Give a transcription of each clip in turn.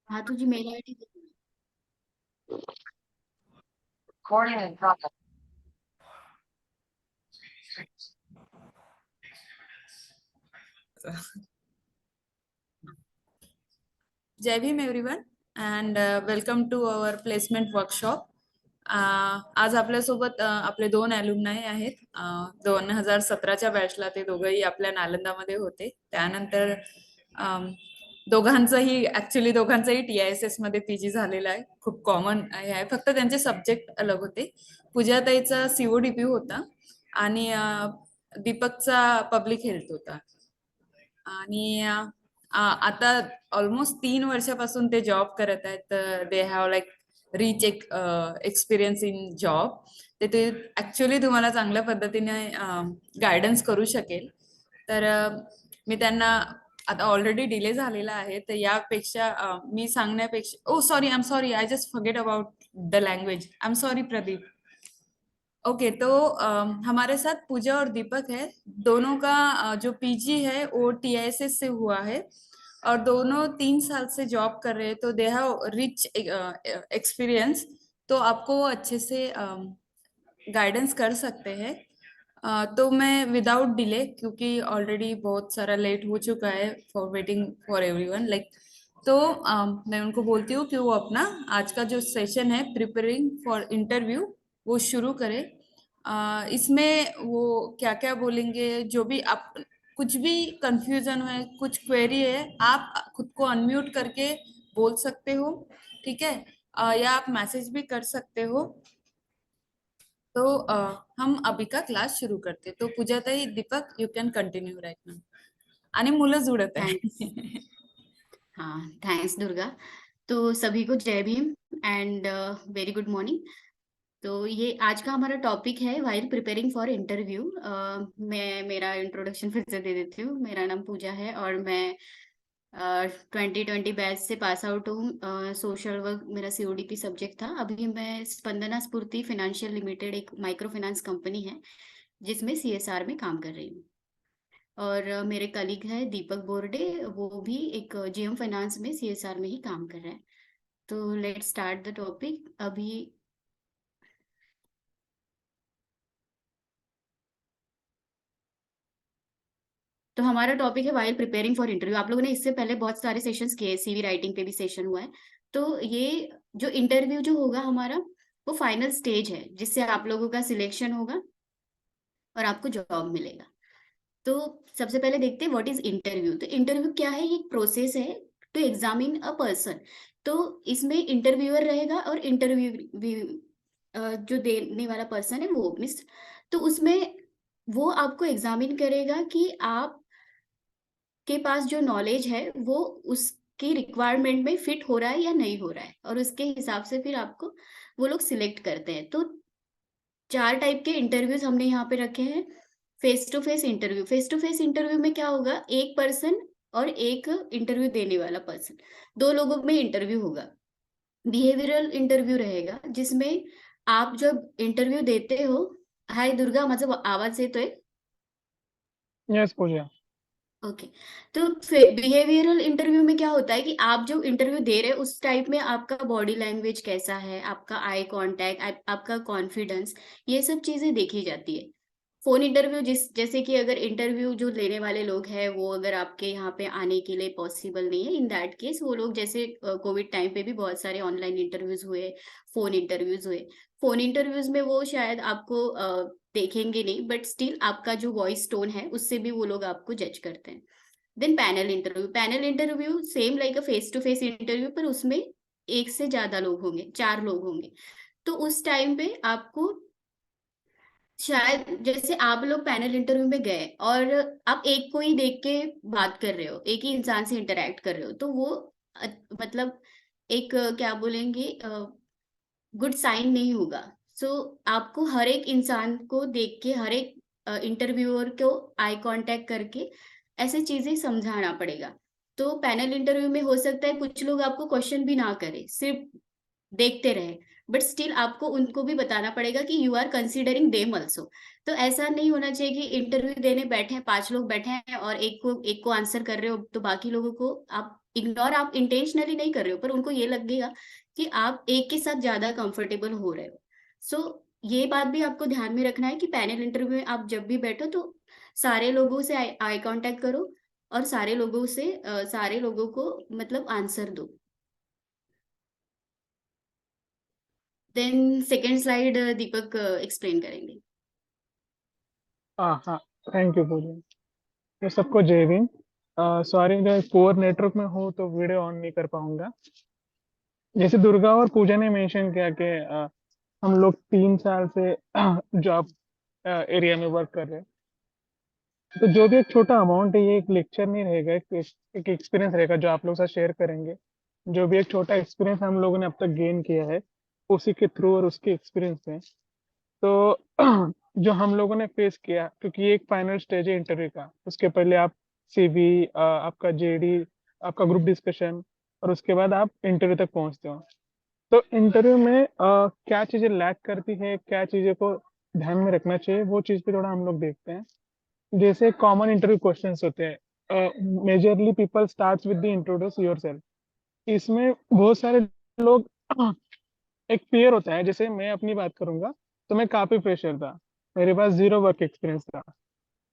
हाँ, तुझी mail ID दे दो। Recording in progress. Jai Bhim everyone and welcome to our placement workshop. आज आपल्यासोबत आपले दोन ॲल्युमनाय आहेत. 2017च्या बॅचला ते दोघंही आपल्या नालंदामध्ये होते. त्यानंतर दोघांचंही TISS मध्ये PG झालेलं आहे. खूप कॉमन आहे, फक्त त्यांचे सब्जेक्ट अलग होते. पूजाताईचा CODP होता आणि दीपकचा पब्लिक हेल्थ होता. आणि आता ऑलमोस्ट 3 वर्षापासून ते जॉब करत आहेत. They have like rich experience in job. ते ऍक्च्युली तुम्हाला चांगल्या पद्धतीने गायडन्स करू शकेल. तर मी त्यांना आता ऑलरेडी डिले झालेला आहे, तर यापेक्षा मी सांगण्यापेक्षा I am sorry, I just forget about the language. I am sorry Pradeep. Okay, तो हमारे साथ पूजा और दीपक है. दोनों का जो PG है वो TISS से हुआ है और दोनों 3 साल से जॉब कर रहे हैं. तो दे हैव रिच एक्सपीरियंस, तो आपको वो अच्छे से गाइडेंस कर सकते हैं. तो मैं विदाउट डिले, क्योंकि ऑलरेडी बहुत सारा लेट हो चुका है for waiting for everyone like, तो मैं उनको बोलती हूँ कि वो अपना आज का जो सेशन है प्रिपेयरिंग फॉर इंटरव्यू वो शुरू करें. इसमें वो क्या क्या बोलेंगे, जो भी आप कुछ भी कंफ्यूजन है, कुछ क्वेरी है, आप खुद को अनम्यूट करके बोल सकते हो, ठीक है. या आप मैसेज भी कर सकते हो. तो हम अभी का क्लास शुरू करते. तो पूजाताई, Deepak, you can continue right now. आणि मुलं जुळत थैंक्स. आहे. हाँ, थैंक्स दुर्गा. तो सभी को जय Bhim and very good morning. तो ये आज का हमारा टॉपिक है व्हाइल प्रिपेयरिंग फॉर इंटरव्यू. मैं मेरा इंट्रोडक्शन फिर से दे देती हूँ. मेरा नाम पूजा है और मैं 2020 बैच से पास आउट हूँ. सोशल वर्क मेरा CODP सब्जेक्ट था. अभी मैं स्पंदना स्फूर्ति फाइनेंशियल लिमिटेड एक माइक्रो फाइनेंस कंपनी है जिसमें CSR में काम कर रही हूँ. और मेरे कलीग है दीपक बोर्डे, वो भी एक GM फाइनेंस में CSR में ही काम कर रहा है. तो लेट स्टार्ट द टॉपिक. अभी तो हमारा टॉपिक है वाइल प्रिपेयरिंग फॉर इंटरव्यू. आप लोगों ने इससे पहले बहुत सारे सेशंस किए, CV राइटिंग पे भी सेशन हुआ है. तो ये जो इंटरव्यू जो होगा हमारा, वो फाइनल स्टेज है जिससे आप लोगों का सिलेक्शन होगा और आपको जॉब मिलेगा. तो सबसे पहले देखते हैं व्हाट इज इंटरव्यू. तो इंटरव्यू क्या है? ये एक प्रोसेस है टू एग्जामिन अ पर्सन. तो इसमें इंटरव्यूअर रहेगा और इंटरव्यू जो देने वाला पर्सन है वो मिस. तो उसमें वो आपको एग्जामिन करेगा कि आप के पास जो नॉलेज है वो उसकी रिक्वायरमेंट में फिट हो रहा है या नहीं हो रहा है, और उसके हिसाब से फिर आपको वो लोग सिलेक्ट करते हैं. तो 4 टाइप के इंटरव्यूज हमने यहाँ पे रखे हैं. Face to face interview. Face to face interview में क्या होगा? एक पर्सन और एक इंटरव्यू देने वाला पर्सन, 2 लोगों में इंटरव्यू होगा. बिहेवियरल इंटरव्यू रहेगा जिसमें आप जब इंटरव्यू देते हो. हाय दुर्गा, माझा आवाज येतोय? यस पूजा. ओके. तो बिहेवियरल इंटरव्यू में क्या होता है कि आप जो इंटरव्यू दे रहे हैं उस टाइप में आपका बॉडी लैंग्वेज कैसा है, आपका आई कांटेक्ट, आपका कॉन्फिडेंस, ये सब चीजें देखी जाती है. फोन इंटरव्यू जैसे कि अगर इंटरव्यू जो लेने वाले लोग हैं वो अगर आपके यहाँ पे आने के लिए पॉसिबल नहीं है, इन दैट केस वो लोग, जैसे कोविड टाइम पे भी बहुत सारे ऑनलाइन इंटरव्यूज हुए, फोन इंटरव्यूज हुए. फोन इंटरव्यूज में वो शायद आपको देखेंगे नहीं, बट स्टिल आपका जो वॉइस टोन है उससे भी वो लोग आपको जज करते हैं. Then panel interview. Panel interview same like a face to face interview, पर उसमें एक से ज्यादा लोग होंगे, 4 लोग होंगे. तो उस टाइम पे आपको शायद, जैसे आप लोग पैनल इंटरव्यू में गए और आप एक को ही देख के बात कर रहे हो, एक ही इंसान से इंटरेक्ट कर रहे हो, तो वो मतलब एक क्या बोलेंगे, गुड साइन नहीं होगा. सो आपको हर एक इंसान को देख के, हर एक इंटरव्यूअर को आई कांटेक्ट करके ऐसे चीजें समझाना पड़ेगा. तो पैनल इंटरव्यू में हो सकता है कुछ लोग आपको क्वेश्चन भी ना करे, सिर्फ देखते रहे, बट स्टिल आपको उनको भी बताना पड़ेगा कि you are considering them also. तो ऐसा नहीं होना चाहिए कि इंटरव्यू देने बैठे हैं, 5 लोग बैठे हैं और एक को आंसर कर रहे हो तो बाकी लोगों को आप इग्नोर आप इंटेंशनली नहीं कर रहे हो, पर उनको ये लगेगा कि आप एक के साथ ज्यादा कंफर्टेबल हो रहे हो। सो ये बात भी आपको ध्यान में रखना है कि पैनल इंटरव्यू में आप जब भी बैठो तो सारे लोगों से आई कांटेक्ट करो और सारे लोगों को मतलब आंसर दो। देन सेकेंड स्लाइड दीपक एक्सप्लेन करेंगे। हाँ, थैंक यू पूजा। तो सबको जय हिंद। सॉरी, मैं पोअर नेटवर्क में हूँ तो वीडियो ऑन नहीं कर पाऊंगा। जैसे दुर्गा और पूजा ने मेंशन किया कि हम लोग 3 साल से जॉब एरिया में वर्क कर रहे हैं। तो जो भी एक छोटा अमाउंट है, ये एक लेक्चर नहीं रहेगा, एक एक्सपीरियंस रहेगा जो आप लोग साथ शेयर करेंगे। जो भी एक छोटा एक्सपीरियंस हम लोगों ने अब तक गेन किया है, उसी के थ्रू और उसके एक्सपीरियंस से। तो जो हम लोगों ने फेस किया, क्योंकि ये एक फाइनल स्टेज है इंटरव्यू का, उसके पहले आप सीवी, आपका जेडी, आपका ग्रुप डिस्कशन, और उसके बाद आप इंटरव्यू तक पहुंचते हो। तो इंटरव्यू में क्या चीजें लैक करती है, क्या चीजें को ध्यान में रखना चाहिए, वो चीज पे थोड़ा हम लोग देखते हैं। जैसे कॉमन इंटरव्यू क्वेश्चंस होते हैं, majorly people starts with the introduce yourself. इसमें बहुत सारे लोग एक फियर होता है। जैसे मैं अपनी बात करूंगा तो मैं काफी फ्रेशर था, मेरे पास जीरो वर्क एक्सपीरियंस था।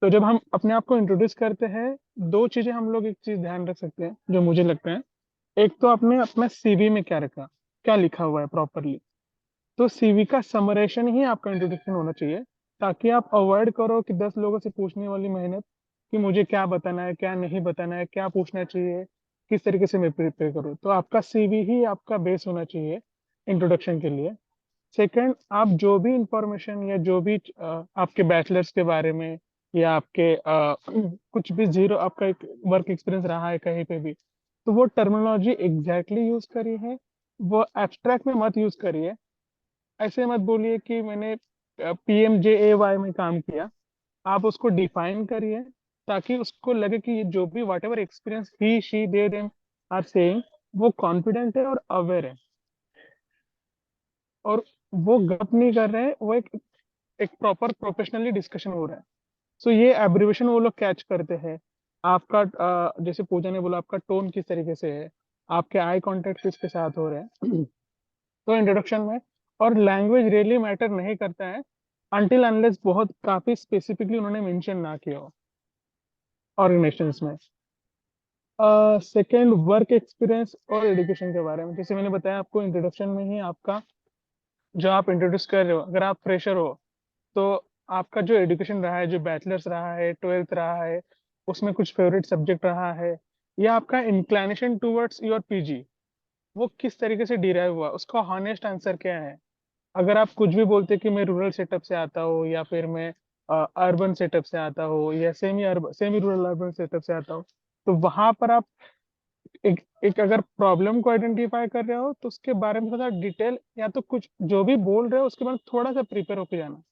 तो जब हम अपने आप को इंट्रोड्यूस करते हैं, दो चीजें हम लोग एक चीज ध्यान रख सकते हैं जो मुझे लगता है। एक तो आपने अपना सीवी में क्या रखा, क्या लिखा हुआ है प्रॉपरली। तो सीवी का समरेशन ही आपका इंट्रोडक्शन होना चाहिए, ताकि आप अवॉइड करो कि 10 लोगों से पूछने वाली मेहनत, कि मुझे क्या बताना है, क्या नहीं बताना है, क्या पूछना चाहिए, किस तरीके से मैं प्रिपेयर करूँ। तो आपका सीवी ही आपका बेस होना चाहिए इंट्रोडक्शन के लिए। सेकंड, आप जो भी इंफॉर्मेशन या जो भी आपके बैचलर्स के बारे में, या आपके कुछ भी जीरो आपका एक वर्क एक्सपीरियंस रहा है कहीं पे भी, तो वो टर्मिनोलॉजी एग्जैक्टली यूज करी है, वो एब्स्ट्रैक्ट में मत यूज करिए। ऐसे मत बोलिए कि मैंने PMJAY में काम किया। आप उसको डिफाइन करिए, ताकि उसको लगे कि ये जो भी whatever experience he she they them are saying, वो कॉन्फिडेंट है और अवेयर है, और वो गप नहीं कर रहे हैं, वो एक प्रॉपर प्रोफेशनली डिस्कशन हो रहा है। सो ये एब्रिविएशन वो लोग कैच करते हैं। आपका जैसे पूजा ने बोला, आपका टोन किस तरीके से है, आपके आई कांटेक्ट किसके साथ हो रहे हैं। तो इंट्रोडक्शन में, और लैंग्वेज रियली मैटर नहीं करता है, अनटिल अनलेस बहुत काफी स्पेसिफिकली उन्होंने मेंशन ना किया हो ऑर्गेनाइजेशंस में। सेकेंड, वर्क एक्सपीरियंस और एजुकेशन के बारे में, जैसे मैंने बताया आपको इंट्रोडक्शन में ही, आपका जो आप इंट्रोड्यूस कर रहे हो, अगर आप फ्रेशर हो तो आपका जो एजुकेशन रहा है, जो बैचलर्स रहा है, 12th रहा है, उसमें कुछ फेवरेट सब्जेक्ट रहा है, या आपका इंक्लाइनेशन टूवर्ड्स योर पीजी, वो किस तरीके से डिराइव हुआ, उसका हॉनेस्ट आंसर क्या है। अगर आप कुछ भी बोलते कि मैं रूरल सेटअप से आता हूँ, या फिर मैं अर्बन सेटअप से आता हूँ, या सेमी रूरल अर्बन सेटअप से आता हूँ, तो वहां पर आप एक अगर प्रॉब्लम को आइडेंटिफाई कर रहे हो, तो उसके बारे में थोड़ा डिटेल, या तो कुछ जो भी बोल रहे हो उसके बाद थोड़ा सा प्रिपेयर होके जाना,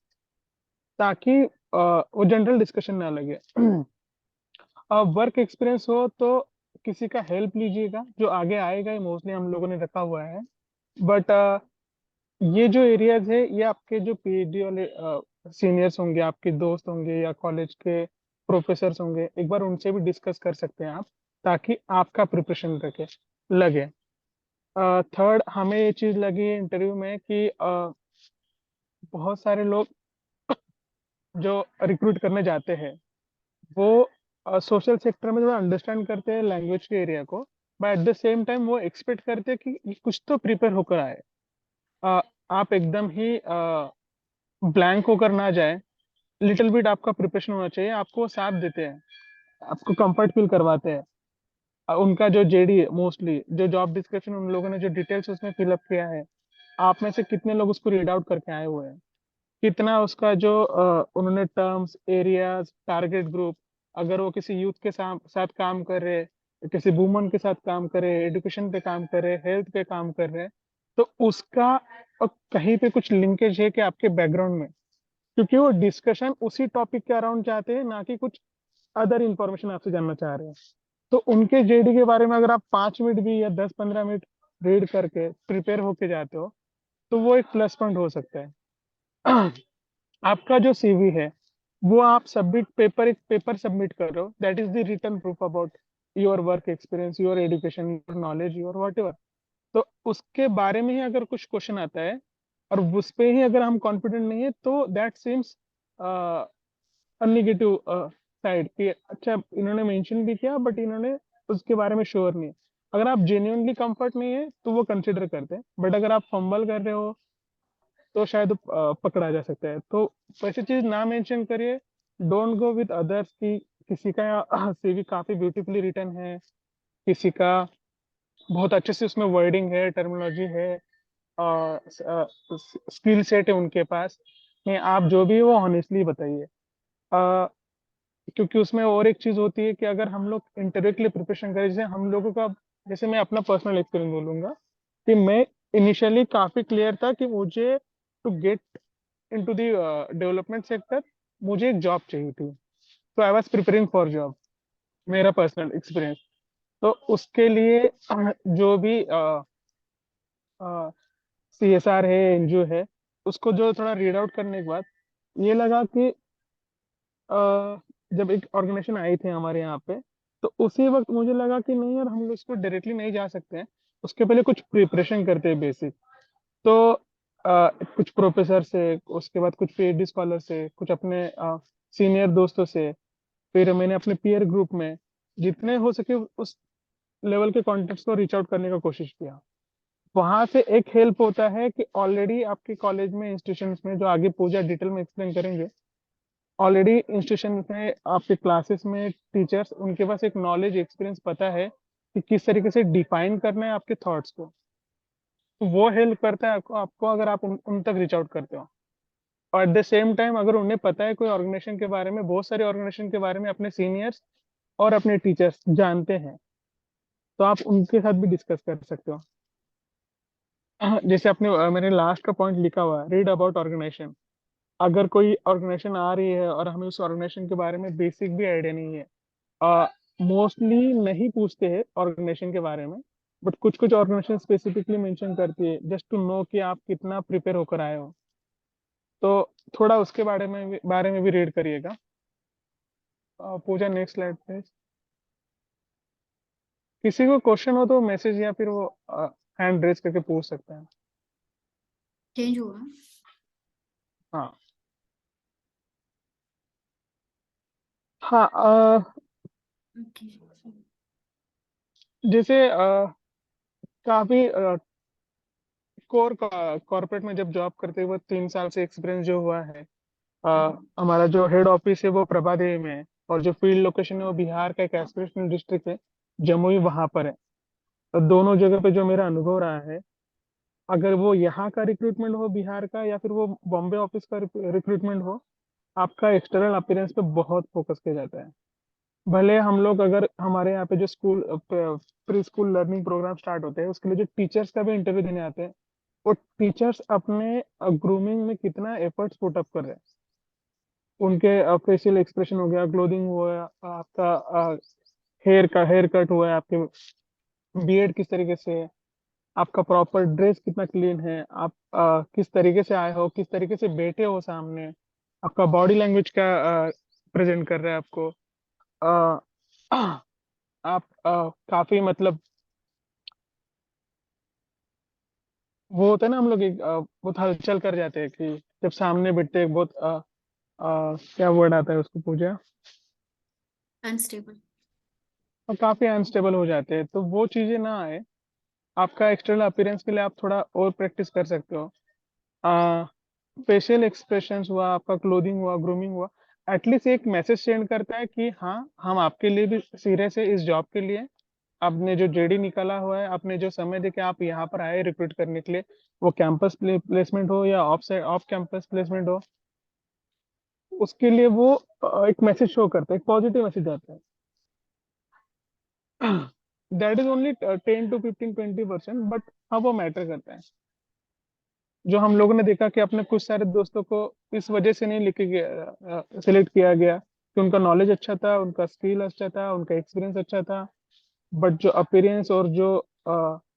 ताकि वो जनरल डिस्कशन ना लगे। वर्क एक्सपीरियंस हो तो किसी का हेल्प लीजिएगा, जो आगे आएगा, ये मोस्टली हम लोगों ने रखा हुआ है। बट ये जो एरियाज है, ये आपके जो PhD वाले सीनियर्स होंगे, आपके दोस्त होंगे, या कॉलेज के प्रोफेसर्स होंगे, एक बार उनसे भी डिस्कस कर सकते हैं आप, ताकि आपका प्रिपरेशन रखे लगे। थर्ड, हमें ये चीज लगी इंटरव्यू में कि बहुत सारे लोग जो रिक्रूट करने जाते हैं, वो सोशल सेक्टर में थोड़ा अंडरस्टैंड करते हैं लैंग्वेज के एरिया को, but at the same time वो एक्सपेक्ट करते हैं कि कुछ तो प्रिपेयर होकर आए। अ, आप एकदम ही ब्लैंक होकर ना जाए, लिटिल बिट आपका प्रिपरेशन होना चाहिए। आपको वो साथ देते हैं, आपको कंफर्ट फील करवाते हैं। उनका जो जेडी है, मोस्टली जो जॉब डिस्क्रिप्शन उन लोगों ने जो डिटेल्स उसमें फिलअप किया है, आप में से कितने लोग उसको रीड आउट करके आए हुए हैं, कितना उसका जो उन्होंने टर्म्स, एरियाज, टारगेट ग्रुप, अगर वो किसी यूथ के साथ काम कर रहे हैं, किसी वुमन के साथ काम कर रहे हैं, एजुकेशन पे काम कर रहे हैं, हेल्थ पे काम कर रहे हैं, तो उसका कहीं पे कुछ लिंकेज है कि आपके बैकग्राउंड में, क्योंकि वो डिस्कशन उसी टॉपिक के अराउंड चाहते हैं, ना कि कुछ अदर इंफॉर्मेशन आपसे जानना चाह रहे हैं। तो उनके जेडी के बारे में अगर आप 5 मिनट भी या 10-15 मिनट रीड करके प्रिपेयर होके जाते हो, तो वो एक प्लस पॉइंट हो सकता है। आपका जो सीवी है, वो आप सबमिट पेपर, एक पेपर सबमिट कर रहे हो, that is the written proof about your work experience, your education, your knowledge, your whatever. तो उसके बारे में ही अगर कुछ क्वेश्चन आता है और उस पे ही अगर हम कॉन्फिडेंट नहीं है, तो दैट सीम्स नेगेटिव साइड कि अच्छा इन्होंने मेंशन भी किया बट इन्होंने उसके बारे में श्योर नहीं है। अगर आप जेन्युइनली कंफर्ट नहीं है तो वो कंसिडर करते हैं, बट अगर आप फंबल कर रहे हो तो शायद पकड़ा जा सकता है। तो वैसी चीज ना मेंशन करिए। डोंट गो विद अदर्स कि किसी का सीवी काफी ब्यूटीफुली रिटन है, किसी का बहुत अच्छे से उसमें वर्डिंग है, टर्मिनोलॉजी है, स्किल सेट है उनके पास। नहीं, आप जो भी है वो ऑनेस्टली बताइए। क्योंकि उसमें और एक चीज होती है कि अगर हम लोग इंटरव्यू के लिए प्रिपरेशन करें, जैसे हम लोगों का, जैसे मैं अपना पर्सनल एक्सपीरियंस बोलूंगा कि मैं इनिशियली काफी क्लियर था कि मुझे to get into the development sector मुझे एक जॉब चाहिए थी। तो I was preparing for job, मेरा पर्सनल एक्सपीरियंस। तो उसके लिए जो भी CSR है, एनजीओ है, उसको जो थोड़ा रीड आउट करने के बाद ये लगा कि जब एक ऑर्गेनाइजेशन आई थी हमारे यहाँ पे, तो उसी वक्त मुझे लगा कि नहीं यार, हम लोग इसको डायरेक्टली नहीं जा सकते हैं, उसके पहले कुछ प्रिपरेशन करते हैं बेसिक। तो कुछ प्रोफेसर से, उसके बाद कुछ PhD स्कॉलर से, कुछ अपने सीनियर दोस्तों से, फिर मैंने अपने पीयर ग्रुप में जितने हो सके उस लेवल के कॉन्टेक्ट्स को रीच आउट करने का कोशिश किया। वहां से एक हेल्प होता है कि ऑलरेडी आपके कॉलेज में, इंस्टीट्यूशंस में, जो आगे पूजा डिटेल में एक्सप्लेन करेंगे, ऑलरेडी इंस्टीट्यूशन में आपके क्लासेस में टीचर्स, उनके पास एक नॉलेज एक्सपीरियंस पता है कि किस तरीके से डिफाइन करना है आपके थॉट्स को। तो वो हेल्प करता है आपको अगर आप उन तक रीच आउट करते हो। और एट द सेम टाइम अगर उन्हें पता है कोई ऑर्गेनाइजेशन के बारे में, बहुत सारे ऑर्गेनाइजेशन के बारे में अपने सीनियर्स और अपने टीचर्स जानते हैं, तो आप उनके साथ भी डिस्कस कर सकते हो। जैसे अपने मैंने लास्ट का पॉइंट लिखा हुआ है, रीड अबाउट ऑर्गेनाइजेशन। अगर कोई ऑर्गेनाइजेशन आ रही है और हमें उस ऑर्गेनाइजेशन के बारे में बेसिक भी आइडिया नहीं है, मोस्टली नहीं पूछते हैं ऑर्गेनाइजेशन के बारे में, बट कुछ कुछ ऑर्गेनाइजेशन स्पेसिफिकली मेंशन करती है जस्ट टू नो कि आप कितना प्रिपेयर होकर आए हो। तो थोड़ा उसके बारे में भी रीड करिएगा। पूजा, नेक्स्ट स्लाइड प्लीज। किसी को क्वेश्चन हो तो मैसेज या फिर वो हैंड रेज करके पूछ सकते हैं। चेंज हुआ। हाँ हाँ, ओके। जैसे काफी कॉर्पोरेट में जब जॉब करते हुए 3 साल से एक्सपीरियंस जो हुआ है, हमारा जो हेड ऑफिस है वो प्रभा देवी में है, और जो फील्ड लोकेशन है वो बिहार का एक एस्पिरेशनल डिस्ट्रिक्ट है, जमुई, वहां पर है। तो दोनों जगह पे जो मेरा अनुभव रहा है, अगर वो यहाँ का रिक्रूटमेंट हो बिहार का या फिर वो बॉम्बे ऑफिस का रिक्रूटमेंट हो, आपका एक्सटर्नल अपीयरेंस पे बहुत फोकस किया जाता है। भले हम लोग, अगर हमारे यहाँ पे जो school preschool learning programme start होते हैं, उसके लिए जो टीचर्स का भी इंटरव्यू देने आते हैं, वो टीचर्स अपने ग्रूमिंग में कितना एफर्ट्स पुट अप कर रहे हैं। उनके फेशियल एक्सप्रेशन हो गया, क्लोथिंग हुआ, आपका हेयर कट हुआ है, आपके बियर्ड किस तरीके से है, आपका प्रॉपर ड्रेस कितना क्लीन है, आप किस तरीके से आए हो, किस तरीके से बैठे हो सामने, आपका बॉडी लैंग्वेज क्या प्रेजेंट कर रहा है आपको। अ, आप काफी मतलब, वो होता है ना, हम लोग एक बहुत हलचल कर जाते हैं कि जब सामने बैठते हैं, बहुत क्या वर्ड आता है उसको, पूजा, अनस्टेबल। और काफी अनस्टेबल हो जाते हैं। तो वो चीजें ना आए, आपका एक्सटर्नल अपीयरेंस के लिए आप थोड़ा और प्रैक्टिस कर सकते हो। फेशियल एक्सप्रेशंस हुआ, आपका क्लोथिंग हुआ, ग्रूमिंग हुआ, एटलीस्ट एक मैसेज सेंड करता है कि हाँ, हम आपके लिए भी सीरियस है इस जॉब के लिए। आपने जो जेडी निकाला हुआ है, आपने जो समय दे के आप यहाँ पर आए रिक्रूट करने के लिए, वो कैंपस प्लेसमेंट हो या ऑफ कैंपस प्लेसमेंट हो, उसके लिए वो एक मैसेज शो करता है, एक पॉजिटिव मैसेज आता है। That is only 10 to 15 20%, but हाँ, वो मैटर करता है। जो हम लोगों ने देखा कि अपने कुछ सारे दोस्तों को इस वजह से नहीं लिखे गया, सिलेक्ट किया गया कि उनका नॉलेज अच्छा था, उनका स्किल अच्छा था, उनका एक्सपीरियंस अच्छा था, बट जो अपीयरेंस और जो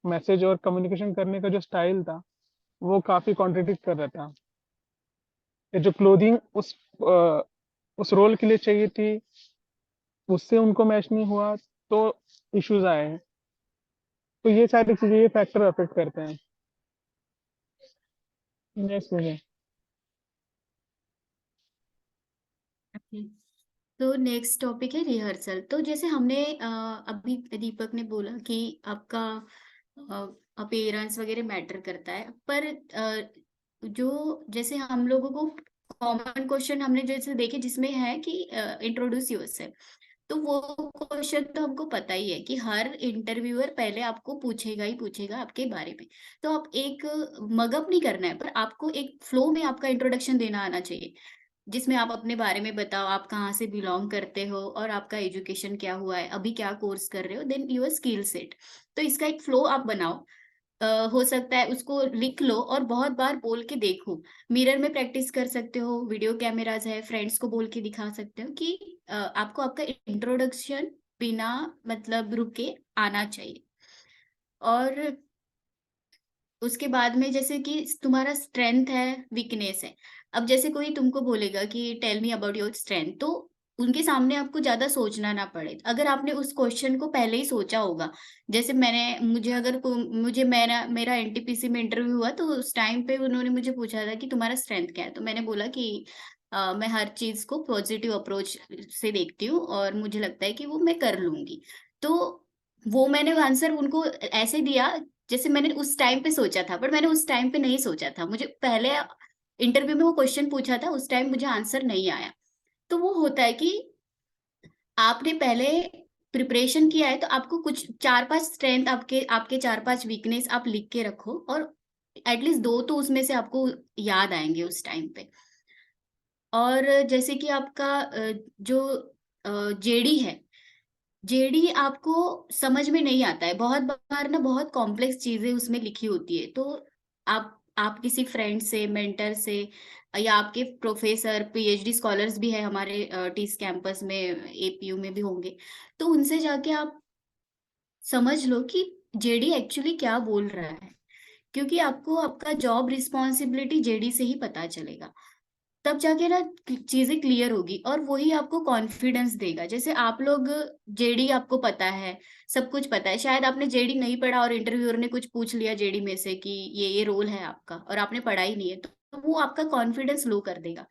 मैसेज और कम्युनिकेशन करने का जो स्टाइल था, वो काफी कॉन्ट्रडिक्ट कर रहा था। ये जो क्लोथिंग उस रोल के लिए चाहिए थी, उससे उनको मैच नहीं हुआ, तो इश्यूज आए हैं। तो ये सारी चीजें, ये फैक्टर अफेक्ट करते हैं। नेक्स्ट मुझे ओके। तो नेक्स्ट टॉपिक है रिहर्सल। तो जैसे हमने अभी दीपक ने बोला कि आपका अपीयरेंस वगैरह मैटर करता है, पर जो जैसे हम लोगों को कॉमन क्वेश्चन हमने जैसे देखे जिसमें है कि इंट्रोड्यूस योरसेल्फ, तो वो क्वेश्चन तो हमको पता ही है कि हर इंटरव्यूअर पहले आपको पूछेगा ही पूछेगा आपके बारे में। तो आप एक मगअप नहीं करना है, पर आपको एक फ्लो में आपका इंट्रोडक्शन देना आना चाहिए, जिसमें आप अपने बारे में बताओ, आप कहाँ से बिलोंग करते हो और आपका एजुकेशन क्या हुआ है, अभी क्या कोर्स कर रहे हो, देन योर स्किल सेट। तो इसका एक फ्लो आप बनाओ। हो सकता है उसको लिख लो और बहुत बार बोल के देखो। मिरर में प्रैक्टिस कर सकते हो, वीडियो कैमराज है, फ्रेंड्स को बोल के दिखा सकते हो कि आपको आपका इंट्रोडक्शन बिना मतलब रुके आना चाहिए। और उसके बाद में जैसे कि तुम्हारा स्ट्रेंथ है, वीकनेस है। अब जैसे कोई तुमको बोलेगा कि tell me about your strength, तो उनके सामने आपको ज्यादा सोचना ना पड़े। अगर आपने उस क्वेश्चन को पहले ही सोचा होगा, जैसे मुझे मेरा एनटीपीसी में इंटरव्यू हुआ, तो उस टाइम पे उन्होंने मुझे पूछा था कि तुम्हारा स्ट्रेंथ क्या है, तो मैंने बोला कि मैं हर चीज को पॉजिटिव अप्रोच से देखती हूँ और मुझे लगता है कि वो मैं कर लूंगी। तो वो मैंने आंसर उनको ऐसे दिया जैसे मैंने उस टाइम पे सोचा था, पर मैंने उस टाइम पे नहीं सोचा था। मुझे पहले इंटरव्यू में वो क्वेश्चन पूछा था, उस टाइम मुझे आंसर नहीं आया। तो वो होता है कि आपने पहले प्रिपरेशन किया है, तो आपको कुछ 4-5 स्ट्रेंथ, आपके आपके 4-5 वीकनेस आप लिख के रखो, और एटलीस्ट 2 तो उसमें से आपको याद आएंगे उस टाइम पे। और जैसे कि आपका जो जेडी है, जेडी आपको समझ में नहीं आता है बहुत बार ना, बहुत कॉम्प्लेक्स चीजें उसमें लिखी होती है। तो आप किसी फ्रेंड से, मेंटर से, या आपके प्रोफेसर, पीएचडी स्कॉलर्स भी है हमारे टीस कैंपस में, एपीयू में भी होंगे, तो उनसे जाके आप समझ लो कि जेडी एक्चुअली क्या बोल रहा है, क्योंकि आपको आपका जॉब रिस्पॉन्सिबिलिटी जेडी से ही पता चलेगा। तब जाके ना चीजें क्लियर होगी, और वही आपको कॉन्फिडेंस देगा। जैसे आप लोग, जेडी आपको पता है, सब कुछ पता है, शायद आपने जेडी नहीं पढ़ा और इंटरव्यूअर ने कुछ पूछ लिया जेडी में से कि ये रोल है आपका, और आपने पढ़ा ही नहीं है, तो वो आपका कॉन्फिडेंस लो कर देगा।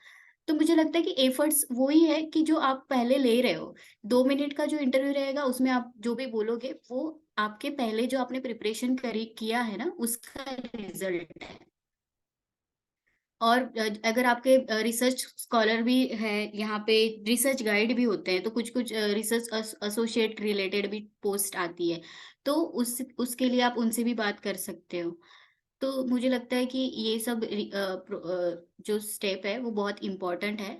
तो मुझे लगता है कि एफर्ट्स वही है कि जो आप पहले ले रहे हो, 2 मिनट का जो इंटरव्यू रहेगा उसमें आप जो भी बोलोगे वो आपके पहले जो आपने प्रिपरेशन करी किया है ना, उसका रिजल्ट है। और अगर आपके रिसर्च स्कॉलर भी है यहाँ पे, रिसर्च गाइड भी होते हैं, तो कुछ कुछ रिसर्च एसोसिएट रिलेटेड भी पोस्ट आती है, तो उसके लिए आप उनसे भी बात कर सकते हो। तो मुझे लगता है कि ये सब जो स्टेप है वो बहुत इम्पोर्टेंट है।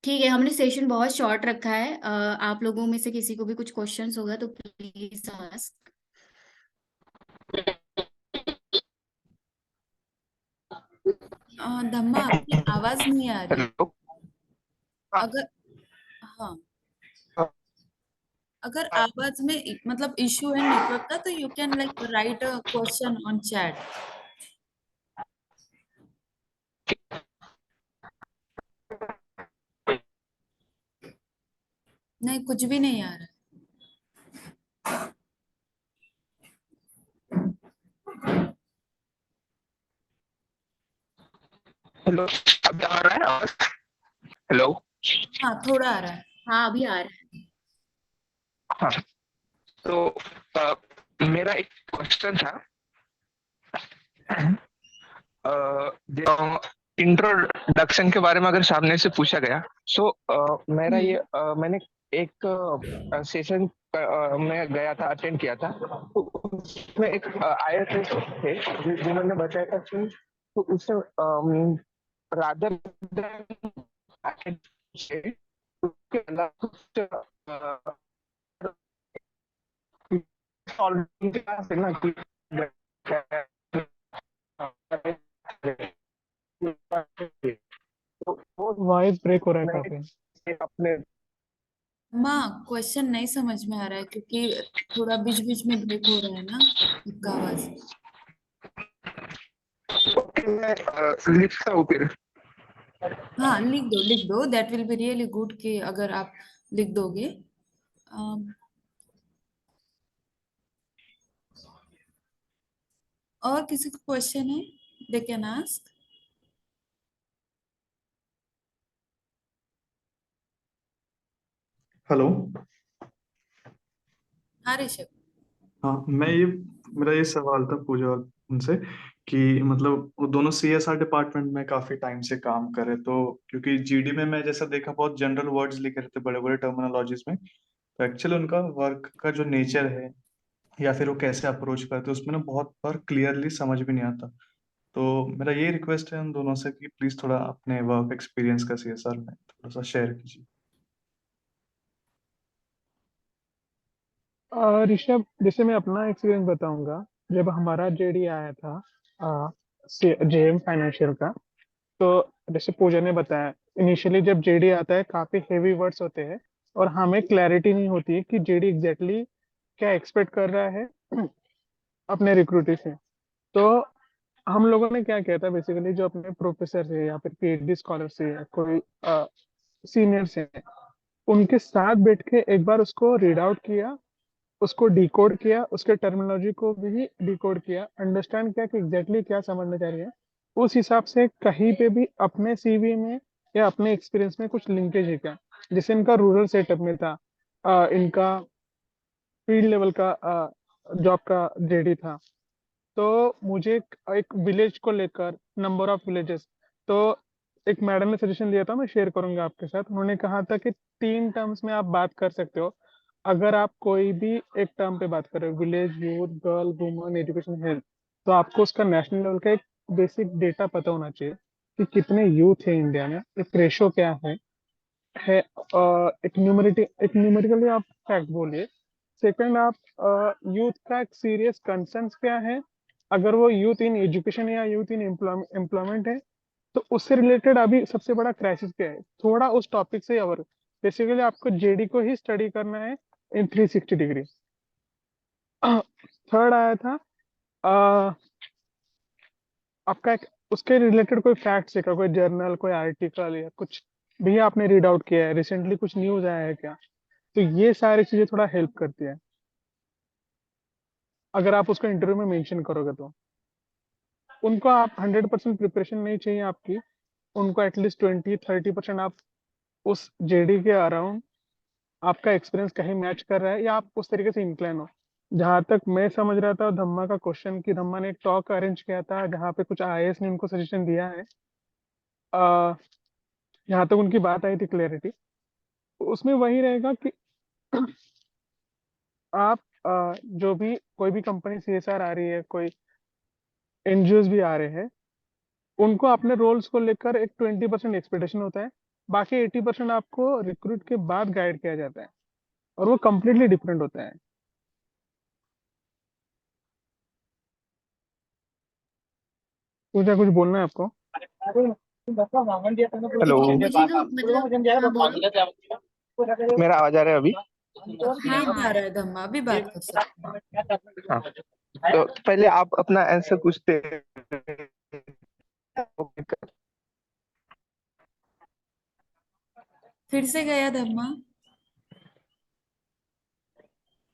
ठीक है, हमने सेशन बहुत शॉर्ट रखा है। आप लोगों में से किसी को भी कुछ क्वेश्चंस होगा तो प्लीज आस्क। धम्मा, आपकी आवाज नहीं आ रही। हेलो। अगर हाँ, अगर आवाज में मतलब इशू है नेटवर्क का, तो you can like right a question on chat. नहीं, कुछ भी नहीं आ रहा हेलो, अब आ रहा है आवाज? हेलो। है। हाँ, थोड़ा आ रहा है। हाँ, अभी आ रहा है। हाँ, तो मेरा एक क्वेश्चन था। इंट्रोडक्शन के बारे में अगर सामने से पूछा गया, सो मेरा हम्म। ये मैंने एक सेशन में गया था, अटेंड किया था, तो उसमें एक आईएएस थे जिन्होंने बताया था कि तो उससे रादर उसके अलावा कुछ ऑलरेडी है ना कि तो वो वॉइस ब्रेक हो रहा है मैंने काफी। अपने माँ, क्वेश्चन नहीं समझ में आ रहा है क्योंकि थोड़ा बीच बीच में ब्रेक हो रहा है ना आपका आवाज। मैं लिखता हूँ फिर। हाँ, लिख दो, that will be really good कि अगर आप लिख दोगे। और किसी को क्वेश्चन है, दे कैन आस्क। हेलो। हाँ ऋषभ। हाँ, मेरा ये सवाल था पूजा उनसे कि मतलब वो दोनों सीएसआर डिपार्टमेंट में काफी टाइम से काम करे, तो क्योंकि जीडी में मैं जैसा देखा बहुत जनरल वर्ड्स लिखे रहते बड़े बड़े टर्मिनोलॉजीज में, तो एक्चुअली उनका वर्क का जो नेचर है या फिर वो कैसे अप्रोच करते हैं उसमें ना बहुत बार क्लियरली समझ भी नहीं आता। तो मेरा ये रिक्वेस्ट है उन दोनों से कि प्लीज थोड़ा अपने वर्क एक्सपीरियंस का सीएसआर में थोड़ा सा शेयर कीजिए। ऋषभ, जैसे मैं अपना एक्सपीरियंस बताऊंगा। जब हमारा जेडी आया था जेएम फाइनेंशियल का, तो जैसे पूजा ने बताया, इनिशियली जब जेडी आता है काफी हेवी वर्ड्स होते हैं और हमें क्लैरिटी नहीं होती है कि जेडी एग्जैक्टली क्या एक्सपेक्ट कर रहा है अपने रिक्रूटी से। तो हम लोगों ने क्या किया था, बेसिकली जो अपने प्रोफेसर है या फिर पीएचडी स्कॉलर से या कोई सीनियर से, उनके साथ बैठ के एक बार उसको रीड आउट किया, उसको डिकोड किया, उसके टर्मिनोलॉजी को भी डिकोड किया, अंडरस्टैंड किया कि एग्जैक्टली क्या समझना चाह रही है। उस हिसाब से कहीं पे भी अपने सीवी में या अपने एक्सपीरियंस में कुछ लिंकेज है क्या। जैसे इनका रूरल सेटअप में था, इनका फील्ड लेवल का जॉब का जेडी था। तो मुझे एक विलेज को लेकर, नंबर ऑफ विलेजेस, तो एक मैडम ने सजेशन दिया था, मैं शेयर करूंगा आपके साथ। उन्होंने कहा था कि 3 टर्म्स में आप बात कर सकते हो। अगर आप कोई भी एक टर्म पे बात कर रहे हो, village, youth, girl, woman, education, health, तो आपको उसका नेशनल लेवल का एक बेसिक डेटा पता होना चाहिए कि कितने यूथ है इंडिया में, एक रेशो क्या है एक न्यूमेरिकली आप फैक्ट बोलिए। सेकंड, आप यूथ का एक सीरियस कंसर्न क्या है, अगर वो यूथ इन एजुकेशन या यूथ इन एम्प्लॉयमेंट है, तो उससे रिलेटेड अभी सबसे बड़ा क्राइसिस क्या है, थोड़ा उस टॉपिक से। और बेसिकली आपको जेडी को ही स्टडी करना है इन 360 डिग्री। थर्ड आया था, अ, आपका एक उसके रिलेटेड कोई फैक्ट्स है क्या, कोई जर्नल, कोई आर्टिकल या कुछ भी आपने रीड आउट किया है, रिसेंटली कुछ न्यूज आया है क्या। तो ये सारी चीजें थोड़ा हेल्प करती है अगर आप उसको इंटरव्यू में मेंशन करोगे तो। उनको आप 100% प्रिपरेशन नहीं चाहिए आपकी, उनको एटलीस्ट 20-30% आप उस जेडी के अराउंड आपका एक्सपीरियंस कहीं मैच कर रहा है या आप उस तरीके से इंक्लाइन हो। जहां तक मैं समझ रहा था धम्मा का क्वेश्चन, कि धम्मा ने एक टॉक अरेंज किया था जहाँ पे कुछ आईएएस ने उनको सजेशन दिया है। जहाँ तक उनकी बात आई थी क्लैरिटी, उसमें वही रहेगा कि आप जो भी कोई भी कंपनी सीएसआर आ रही है, कोई एनजीओज भी आ रहे हैं, उनको अपने रोल्स को लेकर एक 20% एक्सपेक्टेशन होता है, बाकी 80% आपको रिक्रूट के बाद गाइड किया जाता है, और वो कम्प्लीटली डिफरेंट होता है। पूजा, कुछ बोलना है आपको? हेलो। मुझे तो मतलब, हाँ बोलो। मेरा आवाज आ रहा है अभी? हाँ हाँ हाँ। आ रहा है धम्मा, अभी बात कर सकते हैं। हाँ, तो पहले आप अपना आंसर पूछते। फिर से गया धम्मा।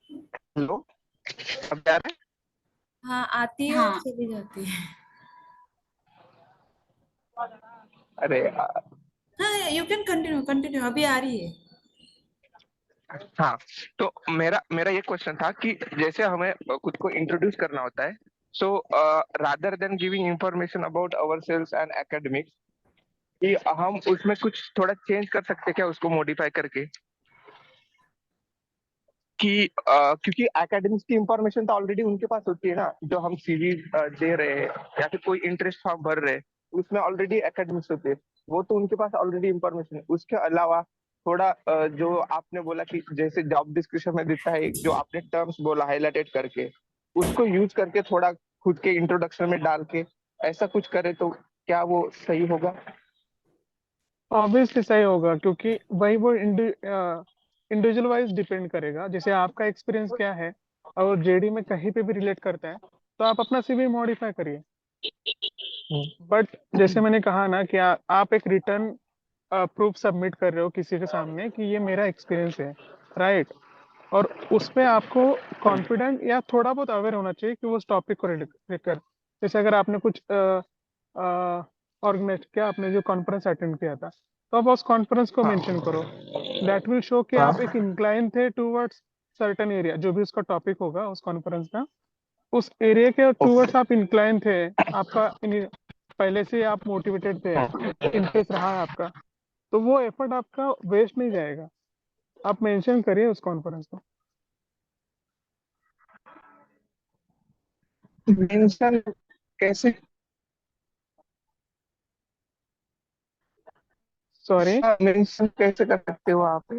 हेलो, अब आ रहा है? हाँ आती है और हाँ चली जाती है। अरे हाँ यू कैन कंटिन्यू कंटिन्यू, अभी आ रही है। हाँ, तो मेरा मेरा ये क्वेश्चन था कि जैसे हमें खुद को इंट्रोड्यूस करना होता है, so rather than giving information about ourselves and academics, कि हम उसमें कुछ थोड़ा चेंज कर सकते हैं क्या, उसको मॉडिफाई करके, कि क्योंकि एकेडमिक्स की इंफॉर्मेशन तो ऑलरेडी उनके पास होती है ना, जो हम सीवी दे रहे हैं या फिर कोई इंटरेस्ट फॉर्म भर रहे हैं, उसमें ऑलरेडी एकेडमिक्स होते हैं, वो तो उनके पास ऑलरेडी इंफॉर्मेशन है। उसके अलावा थोड़ा जो आपने बोला कि जैसे जॉब डिस्क्रिप्शन में देता है, जो आपने टर्म्स बोला हाईलाइटेड करके, उसको यूज करके थोड़ा खुद के इंट्रोडक्शन में डाल के ऐसा कुछ करे तो क्या वो सही होगा? ऑब्वियसली सही होगा, क्योंकि वही वो इंडिविजुअल वाइज डिपेंड करेगा, जैसे आपका एक्सपीरियंस क्या है और जेडी में कहीं पे भी रिलेट करता है, तो आप अपना सीवी मॉडिफाई करिए। बट जैसे मैंने कहा ना कि आप एक रिटर्न प्रूफ सबमिट कर रहे हो किसी के सामने कि ये मेरा एक्सपीरियंस है, राइट? और उस पे आपको कॉन्फिडेंट या थोड़ा बहुत अवेयर होना चाहिए कि वो उस टॉपिक को रिलेट कर। जैसे अगर आपने कुछ ऑर्गेनाइज किया, आपने जो कॉन्फ्रेंस अटेंड किया था, तो आप उस कॉन्फ्रेंस को हाँ मेंशन करो। दैट विल शो कि आप एक हाँ इंक्लाइन थे टूवर्ड्स सर्टेन एरिया, जो भी उसका टॉपिक होगा उस कॉन्फ्रेंस का, उस एरिया के ओके टूवर्ड्स आप इंक्लाइन थे। आपका पहले से आप मोटिवेटेड थे, इंटरेस्ट रहा है आपका, तो वो एफर्ट आपका वेस्ट नहीं जाएगा। आप मेंशन करिए उस कॉन्फ्रेंस को। मेंशन कैसे? सॉरी। मेंशन कैसे कर सकते हो आप?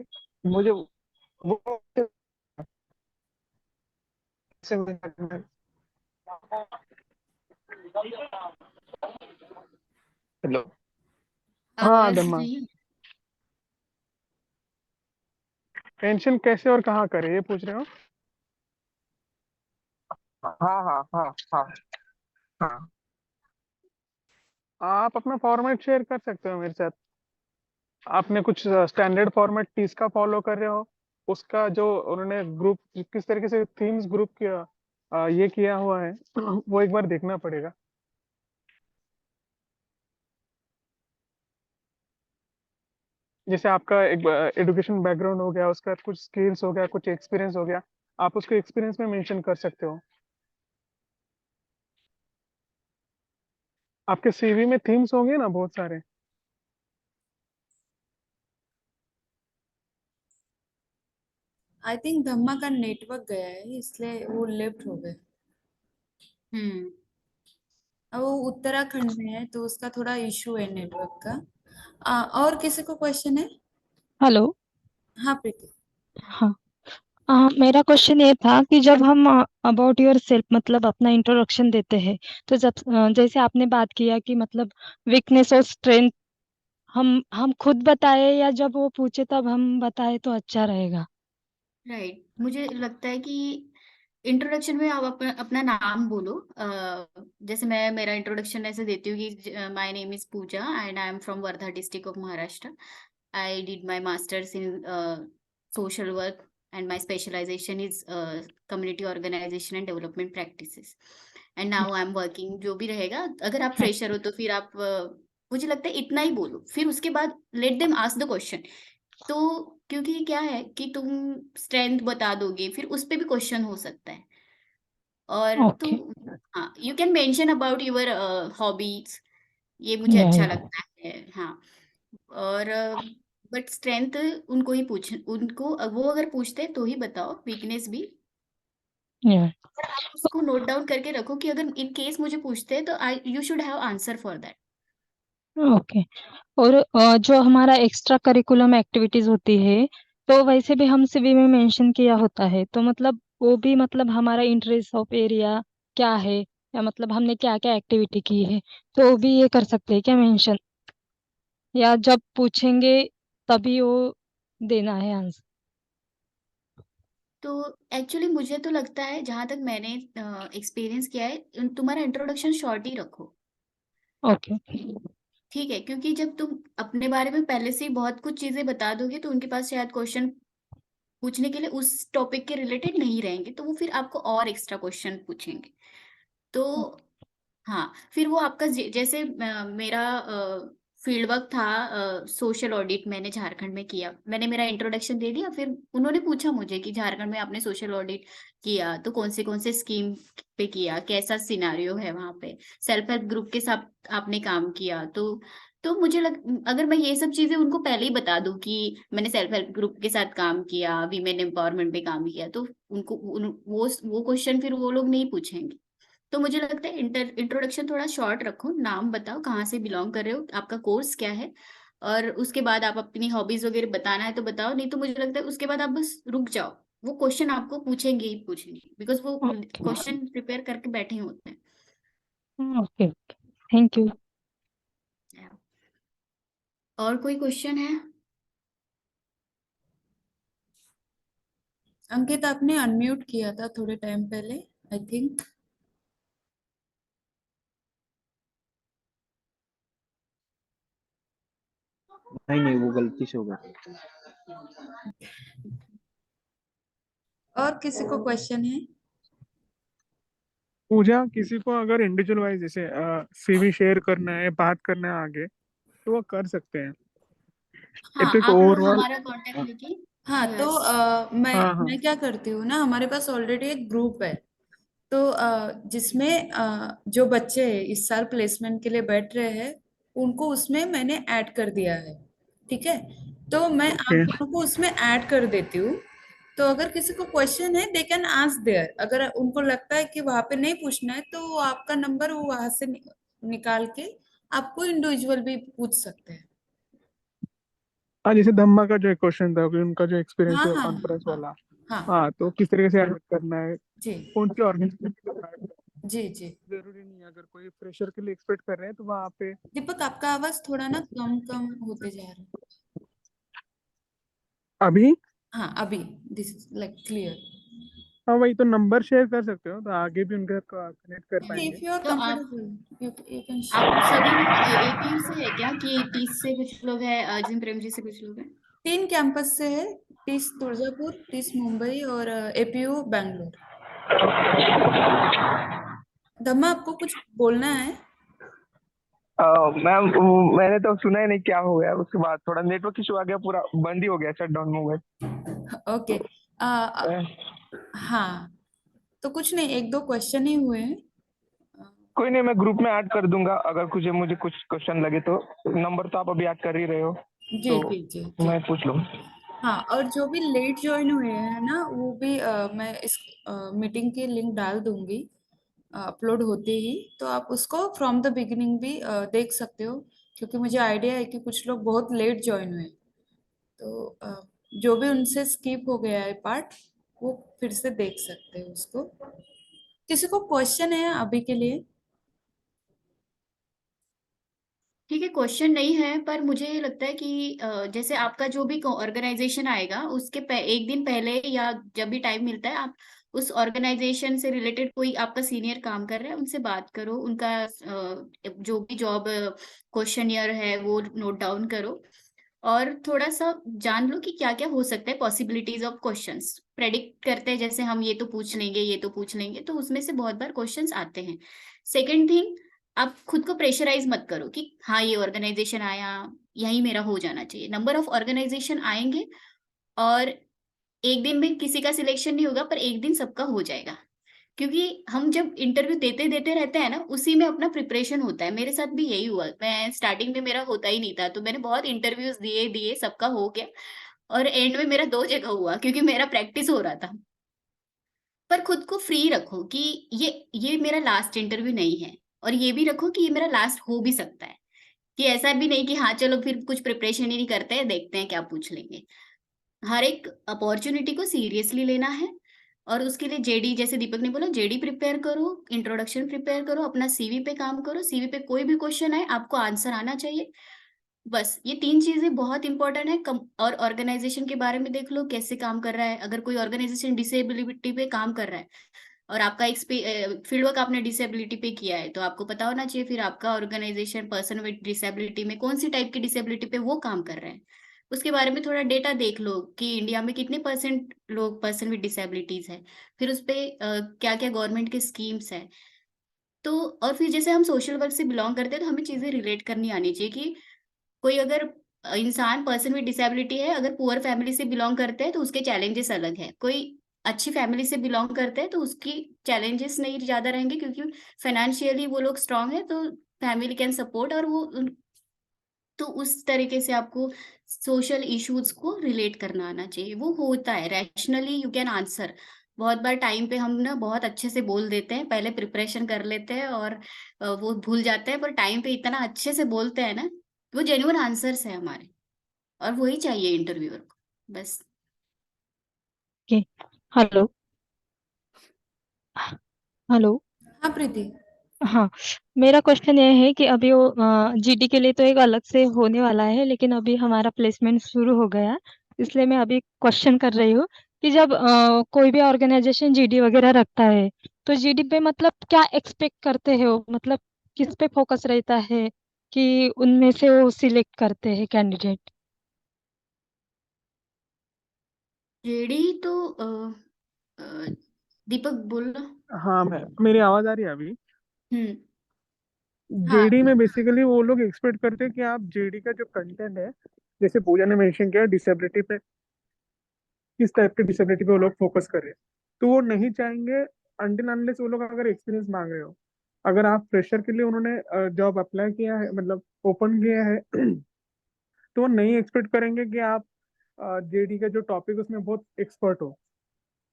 मुझे वो कैसे mention- हेलो। हाँ आवाज आदम्मा, नहीं। मेंशन कैसे और कहाँ करें, ये पूछ रहे हो? हाँ हाँ हाँ हाँ हाँ। आप अपना फॉर्मेट शेयर कर सकते हो मेरे साथ। आपने कुछ स्टैंडर्ड फॉर्मेट टीस का फॉलो कर रहे हो, उसका जो उन्होंने ग्रुप किस तरीके से थीम्स ग्रुप किया, ये किया हुआ है वो एक बार देखना पड़ेगा। जैसे आपका एक एजुकेशन बैकग्राउंड हो गया, उसका कुछ स्किल्स हो गया, कुछ एक्सपीरियंस हो गया, आप उसको एक्सपीरियंस में मेंशन कर सकते हो। आपके सीवी में थीम्स होंगे ना बहुत सारे। आई थिंक धम्मा का नेटवर्क गया है इसलिए वो लेफ्ट हो गए। हम्म। अब वो उत्तराखंड में है तो उसका थोड़ा इशू है नेटवर्क का। और किसी को क्वेश्चन है? हेलो। हाँ प्रीति। हाँ। मेरा क्वेश्चन ये था कि जब हम अबाउट योर सेल्फ मतलब अपना इंट्रोडक्शन देते हैं, तो जब जैसे आपने बात किया कि मतलब वीकनेस और स्ट्रेंथ हम खुद बताए या जब वो पूछे तब हम बताए तो अच्छा रहेगा। राइट, मुझे लगता है कि इंट्रोडक्शन में आप अपना नाम बोलो। जैसे मैं मेरा इंट्रोडक्शन ऐसे देती हूँ कि my name is Pooja and I am from Wardha district of Maharashtra. I did my masters in social work and my specialisation is community organisation and development practices and now I am working. जो भी रहेगा, अगर आप हाँ। फ्रेशर हो तो फिर आप मुझे लगता है इतना ही बोलो, फिर उसके बाद let them ask the question. तो क्योंकि क्या है कि तुम स्ट्रेंथ बता दोगे, फिर उस पे भी क्वेश्चन हो सकता है। और तो ओके। हाँ, you can mention about your hobbies, ये मुझे या अच्छा या लगता है। हाँ। और बट स्ट्रेंथ उनको ही पूछ, उनको वो अगर पूछते हैं तो ही बताओ, वीकनेस भी। या और आप उसको नोट डाउन करके रखो कि अगर इन केस मुझे पूछते हैं तो I you should have answer for that. Okay. और जो हमारा एक्स्ट्रा करिकुलम एक्टिविटीज होती है, तो वैसे भी हम सीवी में मेंशन किया होता है, तो मतलब वो भी मतलब हमारा इंटरेस्ट ऑफ एरिया क्या है, या मतलब हमने क्या क्या एक्टिविटी की है, तो वो भी ये कर सकते हैं क्या मेंशन, या जब पूछेंगे तभी वो देना है आंसर? तो एक्चुअली मुझे तो लगता है, जहां तक मैंने एक्सपीरियंस किया है, तुम्हारा इंट्रोडक्शन शॉर्ट ही रखो। ओके। ठीक है, क्योंकि जब तुम अपने बारे में पहले से ही बहुत कुछ चीजें बता दोगे तो उनके पास शायद क्वेश्चन पूछने के लिए उस टॉपिक के रिलेटेड नहीं रहेंगे, तो वो फिर आपको और एक्स्ट्रा क्वेश्चन पूछेंगे। तो हाँ, फिर वो आपका जैसे मेरा फील्ड वर्क था, सोशल ऑडिट मैंने झारखंड में किया। मैंने मेरा इंट्रोडक्शन दे दिया, फिर उन्होंने पूछा मुझे कि झारखंड में आपने सोशल ऑडिट किया तो कौन से स्कीम पे किया, कैसा सिनारियो है वहां पे, सेल्फ हेल्प ग्रुप के साथ आपने काम किया। तो मुझे अगर मैं ये सब चीजें उनको पहले ही बता दूं कि मैंने सेल्फ हेल्प ग्रुप के साथ काम किया, वीमेन एम्पावरमेंट पे काम किया, तो उनको वो क्वेश्चन फिर वो लोग नहीं पूछेंगे। तो मुझे लगता है इंट्रोडक्शन थोड़ा शॉर्ट रखो, नाम बताओ, कहाँ से बिलोंग कर रहे हो, आपका कोर्स क्या है, और उसके बाद आप अपनी हॉबीज वगैरह बताना है तो बताओ, नहीं तो मुझे लगता है उसके बाद आप बस रुक जाओ। वो क्वेश्चन आपको पूछेंगे ही पूछेंगे, बिकॉज वो ओके। क्वेश्चन प्रिपेयर करके बैठे होते ओके। Thank you. हैं। और कोई क्वेश्चन है? अंकित आपने अनम्यूट किया था थोड़े टाइम पहले, आई थिंक। नहीं नहीं, वो गलती से हो गया। और किसी को क्वेश्चन है? पूजा, किसी को अगर इंडिविजुअल वाइज जैसे सीवी शेयर करना है, बात करना है आगे, तो वो कर सकते हैं। ये हाँ, तो एक आप लोग ओवरऑल। हमारा कांटेक्ट लेके। हाँ, तो यस। हाँ हाँ। मैं क्या करती हूँ ना, हमारे पास ऑलरेडी एक ग्रुप है। तो जिसमें जो बच्चे इस साल प्लेसमेंट के लिए बैठ रहे हैं, उनको उसमें मैंने ऐड कर दिया है। ठीक है, तो मैं आप ओके। दोनों को उसमें ऐड कर देती हूँ। तो अगर किसी को क्वेश्चन है, दे कैन आस्क देयर। अगर उनको लगता है कि वहां पे नहीं पूछना है, तो वो आपका नंबर वो वहां से निकाल के आपको इंडिविजुअल भी पूछ सकते हैं। हाँ, जैसे धम्मा का जो क्वेश्चन था, अभी उनका जो एक्सपीरियंस हाँ है हाँ कॉन्फ्रेंस हाँ वाला। हाँ हाँ। हाँ, तो किस तरीके से ऐड करना है, जी कौन सी ऑर्गेनाइजेशन। जी जी। जरूरी नहीं है, अगर कोई फ्रेशर के लिए एक्सपेक्ट कर रहे हैं तो वहाँ पे। दीपक, आपका आवाज थोड़ा ना कम कम होते जा रहा है। अभी। हाँ, अभी दिस इज लाइक क्लियर। हाँ, वही तो नंबर शेयर कर सकते हो, तो आगे भी उनके कनेक्ट कर पाएंगे। इफ यू आर तो आप कंफर्टेबल, यू कैन आप शेयर। सभी लोग एपीयू से है क्या, कि 30 से कुछ लोग हैं, जिन प्रेमजी से कुछ लोग हैं? 3 कैंपस से है, 30 तुळजापुर, 30 मुंबई और एपीयू बैंगलोर। धम्मा, आपको कुछ बोलना है? मैम, मैंने तो सुना ही नहीं क्या हो गया, उसके बाद थोड़ा नेटवर्क इशू आ गया, पूरा बंद ही हो गया, शट डाउन मोबाइल। ओके। हाँ, तो कुछ नहीं, एक दो क्वेश्चन ही हुए हैं। कोई नहीं, मैं ग्रुप में ऐड कर दूंगा, अगर मुझे कुछ क्वेश्चन लगे तो। नंबर तो आप अभी ऐड कर ही रहे हो, जी तो जी जी जी। मैं पूछ लूंगा। हाँ, और जो भी लेट ज्वाइन हुए हैं ना, वो भी मैं इस मीटिंग की लिंक डाल दूंगी अपलोड होते ही। तो आप उसको फ्रॉम द बिगिनिंग भी देख सकते हो, क्योंकि मुझे आइडिया है कि कुछ लोग बहुत लेट ज्वाइन हुए। तो जो भी उनसे स्किप हो गया है पार्ट, वो फिर से देख सकते हैं उसको। किसी को क्वेश्चन है अभी के लिए? ठीक है, क्वेश्चन नहीं है, पर मुझे लगता है कि जैसे आपका जो भी ऑर्गेनाइजेशन आएगा, उसके एक दिन पहले या जब भी टाइम मिलता है, आप उस ऑर्गेनाइजेशन से रिलेटेड कोई आपका सीनियर काम कर रहा है, उनसे बात करो, उनका जो भी जॉब क्वेश्चनियर है वो नोट डाउन करो, और थोड़ा सा जान लो कि क्या क्या हो सकता है, पॉसिबिलिटीज ऑफ क्वेश्चंस प्रेडिक्ट करते हैं, जैसे हम ये तो पूछ लेंगे, ये तो पूछ लेंगे, तो उसमें से बहुत बार क्वेश्चंस आते हैं। सेकंड थिंग, आप खुद को प्रेशराइज मत करो कि हाँ ये ऑर्गेनाइजेशन आया, यही मेरा हो जाना चाहिए। नंबर ऑफ ऑर्गेनाइजेशन आएंगे, और एक दिन में किसी का सिलेक्शन नहीं होगा, पर एक दिन सबका हो जाएगा। क्योंकि हम जब इंटरव्यू देते देते रहते हैं ना, उसी में अपना प्रिपरेशन होता है। मेरे साथ भी यही हुआ, मैं स्टार्टिंग में मेरा होता ही नहीं था, तो मैंने बहुत इंटरव्यूज दिए दिए, सबका हो गया, और एंड में मेरा 2 जगह हुआ, क्योंकि मेरा प्रैक्टिस हो रहा था। पर खुद को फ्री रखो कि ये मेरा लास्ट इंटरव्यू नहीं है, और ये भी रखो कि ये मेरा लास्ट हो भी सकता है, कि ऐसा भी नहीं कि हाँ चलो फिर कुछ प्रिपरेशन ही नहीं करते हैं, देखते हैं क्या पूछ लेंगे। हर एक अपॉर्चुनिटी को सीरियसली लेना है, और उसके लिए जेडी, जैसे दीपक ने बोला, जेडी प्रिपेयर करो, इंट्रोडक्शन प्रिपेयर करो, अपना सीवी पे काम करो, सीवी पे कोई भी क्वेश्चन आए आपको आंसर आना चाहिए। बस ये 3 चीजें बहुत इंपॉर्टेंट है। और ऑर्गेनाइजेशन के बारे में देख लो कैसे काम कर रहा है। अगर कोई ऑर्गेनाइजेशन डिसेबिलिटी पे काम कर रहा है, और आपका फील्ड वर्क आपने डिसेबिलिटी पे किया है, तो आपको पता होना चाहिए फिर आपका ऑर्गेनाइजेशन पर्सन विद डिसेबिलिटी में कौन सी टाइप की डिसेबिलिटी पे वो काम कर रहे हैं। उसके बारे में थोड़ा डेटा देख लो कि इंडिया में कितने परसेंट लोग पर्सन विद डिसेबिलिटीज है, फिर उस पे क्या क्या गवर्नमेंट के स्कीम्स है। तो और फिर जैसे हम सोशल वर्क से बिलोंग करते हैं, तो हमें चीजें रिलेट करनी आनी चाहिए कि कोई अगर इंसान पर्सन विद डिसेबिलिटी है, अगर पुअर फैमिली से बिलोंग करते हैं तो उसके चैलेंजेस अलग है, कोई अच्छी फैमिली से बिलोंग करते हैं तो उसकी चैलेंजेस नहीं ज्यादा रहेंगे, क्योंकि फाइनेंशियली वो लोग स्ट्रांग है, तो फैमिली कैन सपोर्ट, और वो तो उस तरीके से आपको सोशल इश्यूज को रिलेट करना आना चाहिए। वो होता है, रैशनली यू कैन आंसर। बहुत बार टाइम पे हम ना बहुत अच्छे से बोल देते हैं, पहले प्रिपरेशन कर लेते हैं, और वो भूल जाते हैं, पर टाइम पे इतना अच्छे से बोलते हैं ना, वो जेन्युइन आंसर्स है हमारे, और वही चाहिए इंटरव्यूअर को, बस। ओके। हेलो। हेलो। हाँ प्रीति। हाँ, मेरा क्वेश्चन ये है कि अभी वो जीडी के लिए तो एक अलग से होने वाला है, लेकिन अभी हमारा प्लेसमेंट शुरू हो गया, इसलिए मैं अभी क्वेश्चन कर रही हूँ कि जब कोई भी ऑर्गेनाइजेशन जीडी वगैरह रखता है, तो जीडी पे मतलब क्या एक्सपेक्ट करते हो, मतलब किस पे फोकस रहता है, कि उनमें से वो सिलेक्ट करते हैं कैंडिडेट? जेडी तो अ, दीपक बोलना। हाँ, मैं मेरी आवाज आ रही है अभी? हम्म। हाँ। जेडी में बेसिकली वो लोग एक्सपेक्ट करते हैं कि आप जेडी का जो कंटेंट है, जैसे पूजा ने मेंशन किया डिसेबिलिटी पे, किस टाइप के डिसेबिलिटी पे वो लोग फोकस कर रहे हैं, तो वो नहीं चाहेंगे अनटिल अनलेस वो लोग अगर एक्सपीरियंस मांग रहे हो। अगर आप फ्रेशर के लिए उन्होंने जॉब अप्लाई किया है, मतलब ओपन किया है, तो वो नहीं एक्सपेक्ट करेंगे कि आप जेडी का जो टॉपिक उसमें बहुत एक्सपर्ट हो।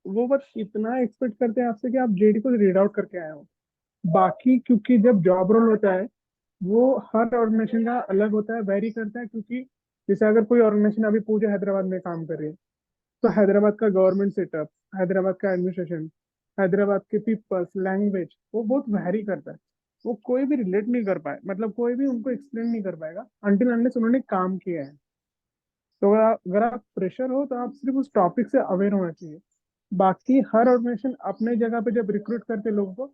वो बस इतना एक्सपेक्ट करते हैं आपसे कि आप जेडी को रीड आउट करके आए हो। बाकी क्योंकि जब जॉब रोल होता है, वो हर ऑर्गेनाइजेशन का अलग होता है, वेरी करता है, क्योंकि जैसे अगर कोई ऑर्गेनाइजेशन अभी पूजा हैदराबाद में काम कर रही है, तो हैदराबाद का गवर्नमेंट सेटअप, हैदराबाद का एडमिनिस्ट्रेशन, हैदराबाद के पीपल्स, लैंग्वेज, वो बहुत वैरी करता है। वो कोई भी रिलेट नहीं कर पाए, मतलब कोई भी उनको एक्सप्लेन नहीं कर पाएगा अनटिल अनलेस उन्होंने काम किया है। तो अगर आप प्रेशर हो तो आप सिर्फ उस टॉपिक से अवेयर होना चाहिए। बाकी हर ऑर्गेनाइजेशन अपने जगह पे जब रिक्रूट करते हैं लोगों को,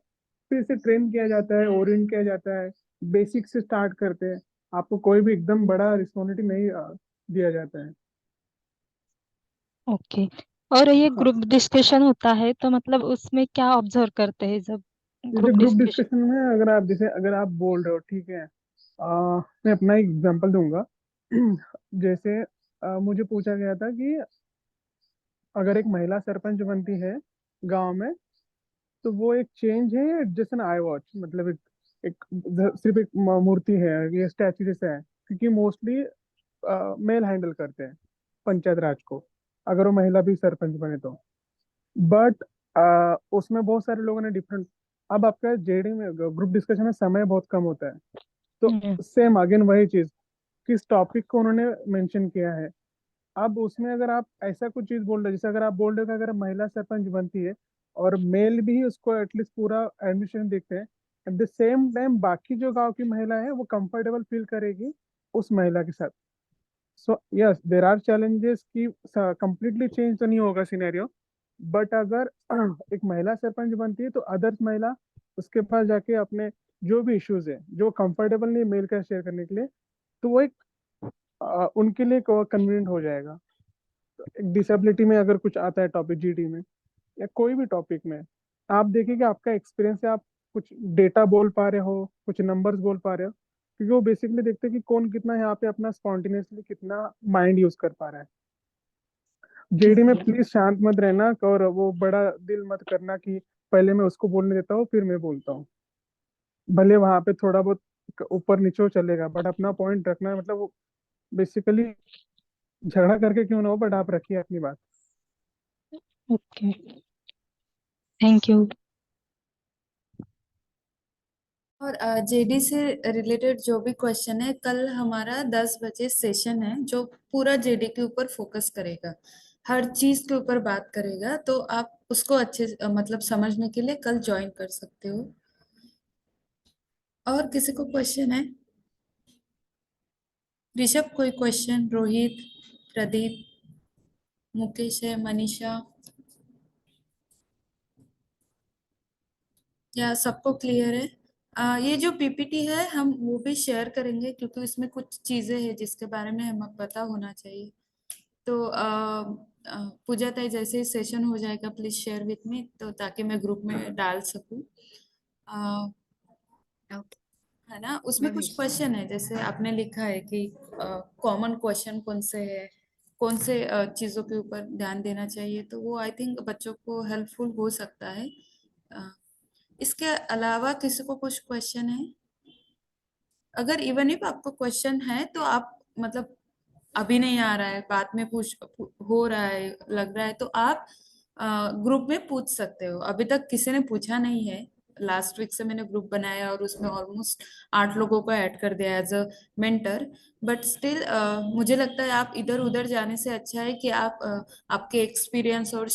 फिर से ट्रेन किया जाता है, ओरिएंट किया जाता है, बेसिक से स्टार्ट करते हैं। आपको कोई भी एकदम बड़ा रिस्पॉन्सिबिलिटी नहीं दिया जाता है। ओके। और ये हाँ, ग्रुप डिस्कशन होता है तो मतलब उसमें क्या ऑब्जर्व करते हैं जब जैसे ग्रुप ग्रुप डिस्कशन? डिस्कशन में अगर आप बोल रहे हो, ठीक है, मैं अपना एक एग्जांपल दूंगा। जैसे मुझे पूछा गया था कि अगर एक महिला सरपंच बनती है गांव में, तो वो एक चेंज है या जस्ट एन आई वॉच, मतलब एक सिर्फ एक मूर्ति है, ये स्टैचू जैसा है, क्योंकि मोस्टली मेल हैंडल करते हैं पंचायत राज को, अगर वो महिला भी सरपंच बने तो। बट उसमें बहुत सारे लोगों ने डिफरेंट। अब आपका जेडी में ग्रुप डिस्कशन में समय बहुत कम होता है, तो हम्म। सेम अगेन वही चीज, किस टॉपिक को उन्होंने मेंशन किया है। अब उसमें अगर आप ऐसा कुछ चीज बोल रहे हो, जैसे अगर आप बोल रहे हो कि अगर महिला सरपंच बनती है और मेल भी उसको एटलीस्ट पूरा एडमिशन देखते हैं, एट द सेम टाइम बाकी जो गांव की महिला है वो कंफर्टेबल फील करेगी उस महिला के साथ। So yes, there are challenges कि कंप्लीटली चेंज तो नहीं होगा सिनेरियो, बट अगर एक महिला सरपंच बनती है तो अदर्स महिला उसके पास जाके अपने जो भी इश्यूज है जो कंफर्टेबल नहीं मेल का शेयर करने के लिए, तो वो एक उनके लिए कन्वीनियंट हो जाएगा। एक डिसेबिलिटी में अगर कुछ आता है टॉपिक जीडी में या कोई भी टॉपिक में, आप देखिए कि आपका एक्सपीरियंस है, आप कुछ डेटा बोल पा रहे हो, कुछ नंबर्स बोल पा रहे हो, क्योंकि वो बेसिकली देखते हैं कि कौन कितना यहाँ पे अपना स्पॉन्टेनियसली कितना माइंड यूज कर पा रहा है। जेडी में प्लीज शांत मत रहना और वो बड़ा दिल मत करना कि पहले मैं उसको बोलने देता हूँ फिर मैं बोलता हूँ। भले वहां पे थोड़ा बहुत ऊपर नीचे हो चलेगा, बट अपना पॉइंट रखना है, मतलब वो बेसिकली झगड़ा करके क्यों ना हो, बट आप रखिए अपनी बात। Okay, thank you. और जेडी से रिलेटेड जो भी क्वेश्चन है, कल हमारा 10 बजे सेशन है जो पूरा जेडी के ऊपर फोकस करेगा, हर चीज के ऊपर बात करेगा, तो आप उसको अच्छे मतलब समझने के लिए कल ज्वाइन कर सकते हो। और किसी को क्वेश्चन है? ऋषभ कोई क्वेश्चन? रोहित, प्रदीप, मुकेश है, मनीषा, या सबको क्लियर है? ये जो पीपीटी है हम वो भी शेयर करेंगे, क्योंकि इसमें कुछ चीजें हैं जिसके बारे में हमें पता होना चाहिए। तो पूजा ताई जैसे ही सेशन हो जाएगा प्लीज शेयर विथ मी, तो ताकि मैं ग्रुप में डाल सकूं। अ, ओके। है ना, उसमें मैं कुछ भेजती हूँ। क्वेश्चन है, जैसे आपने लिखा है कि कॉमन क्वेश्चन कौन से है, कौन से चीजों के ऊपर ध्यान देना चाहिए, तो वो आई थिंक बच्चों को हेल्पफुल हो सकता है। अ, इसके अलावा किसी को कुछ क्वेश्चन है? अगर इवन इफ आपको क्वेश्चन है तो आप मतलब अभी नहीं आ रहा है, बाद में हो रहा है, लग रहा है, तो आप ग्रुप में पूछ सकते हो। अभी तक किसी ने पूछा नहीं है, लास्ट वीक से मैंने ग्रुप बनाया और उसमें ऑलमोस्ट 8 लोगों को ऐड कर दिया as a mentor. But still मुझे लगता है आप इधर उधर जाने से अच्छा है कि आप आपके एक्सपीरियंस और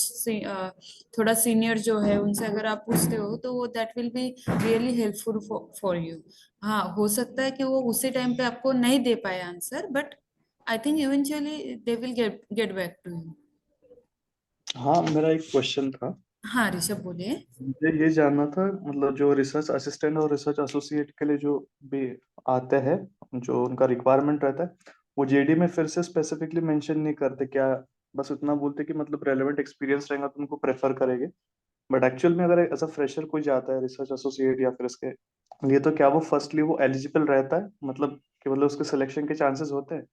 थोड़ा सीनियर जो है उनसे अगर आप पूछते हो तो वो that will be really helpful for you. हाँ, हो सकता है कि वो उसी टाइम पे आपको नहीं दे पाए answer, but I think eventually they will get back to you. हाँ, मेरा एक क्वेश्चन था। हाँ ऋषभ बोलिए। मुझे ये जानना था, मतलब जो रिसर्च असिस्टेंट और रिसर्च एसोसिएट के लिए जो भी आते हैं जो उनका रिक्वायरमेंट रहता है वो जेडी में फिर से स्पेसिफिकली मेंशन नहीं करते क्या, बस इतना बोलते कि मतलब रेलेवेंट एक्सपीरियंस रहेगा तो उनको प्रेफर करेंगे। बट एक्चुअल में अगर एज अ फ्रेशर कोई जाता है रिसर्च एसोसिएट या फिर इसके लिए, तो क्या वो फर्स्टली वो एलिजिबल रहता है, मतलब कि मतलब उसके सिलेक्शन के चांसेस होते हैं?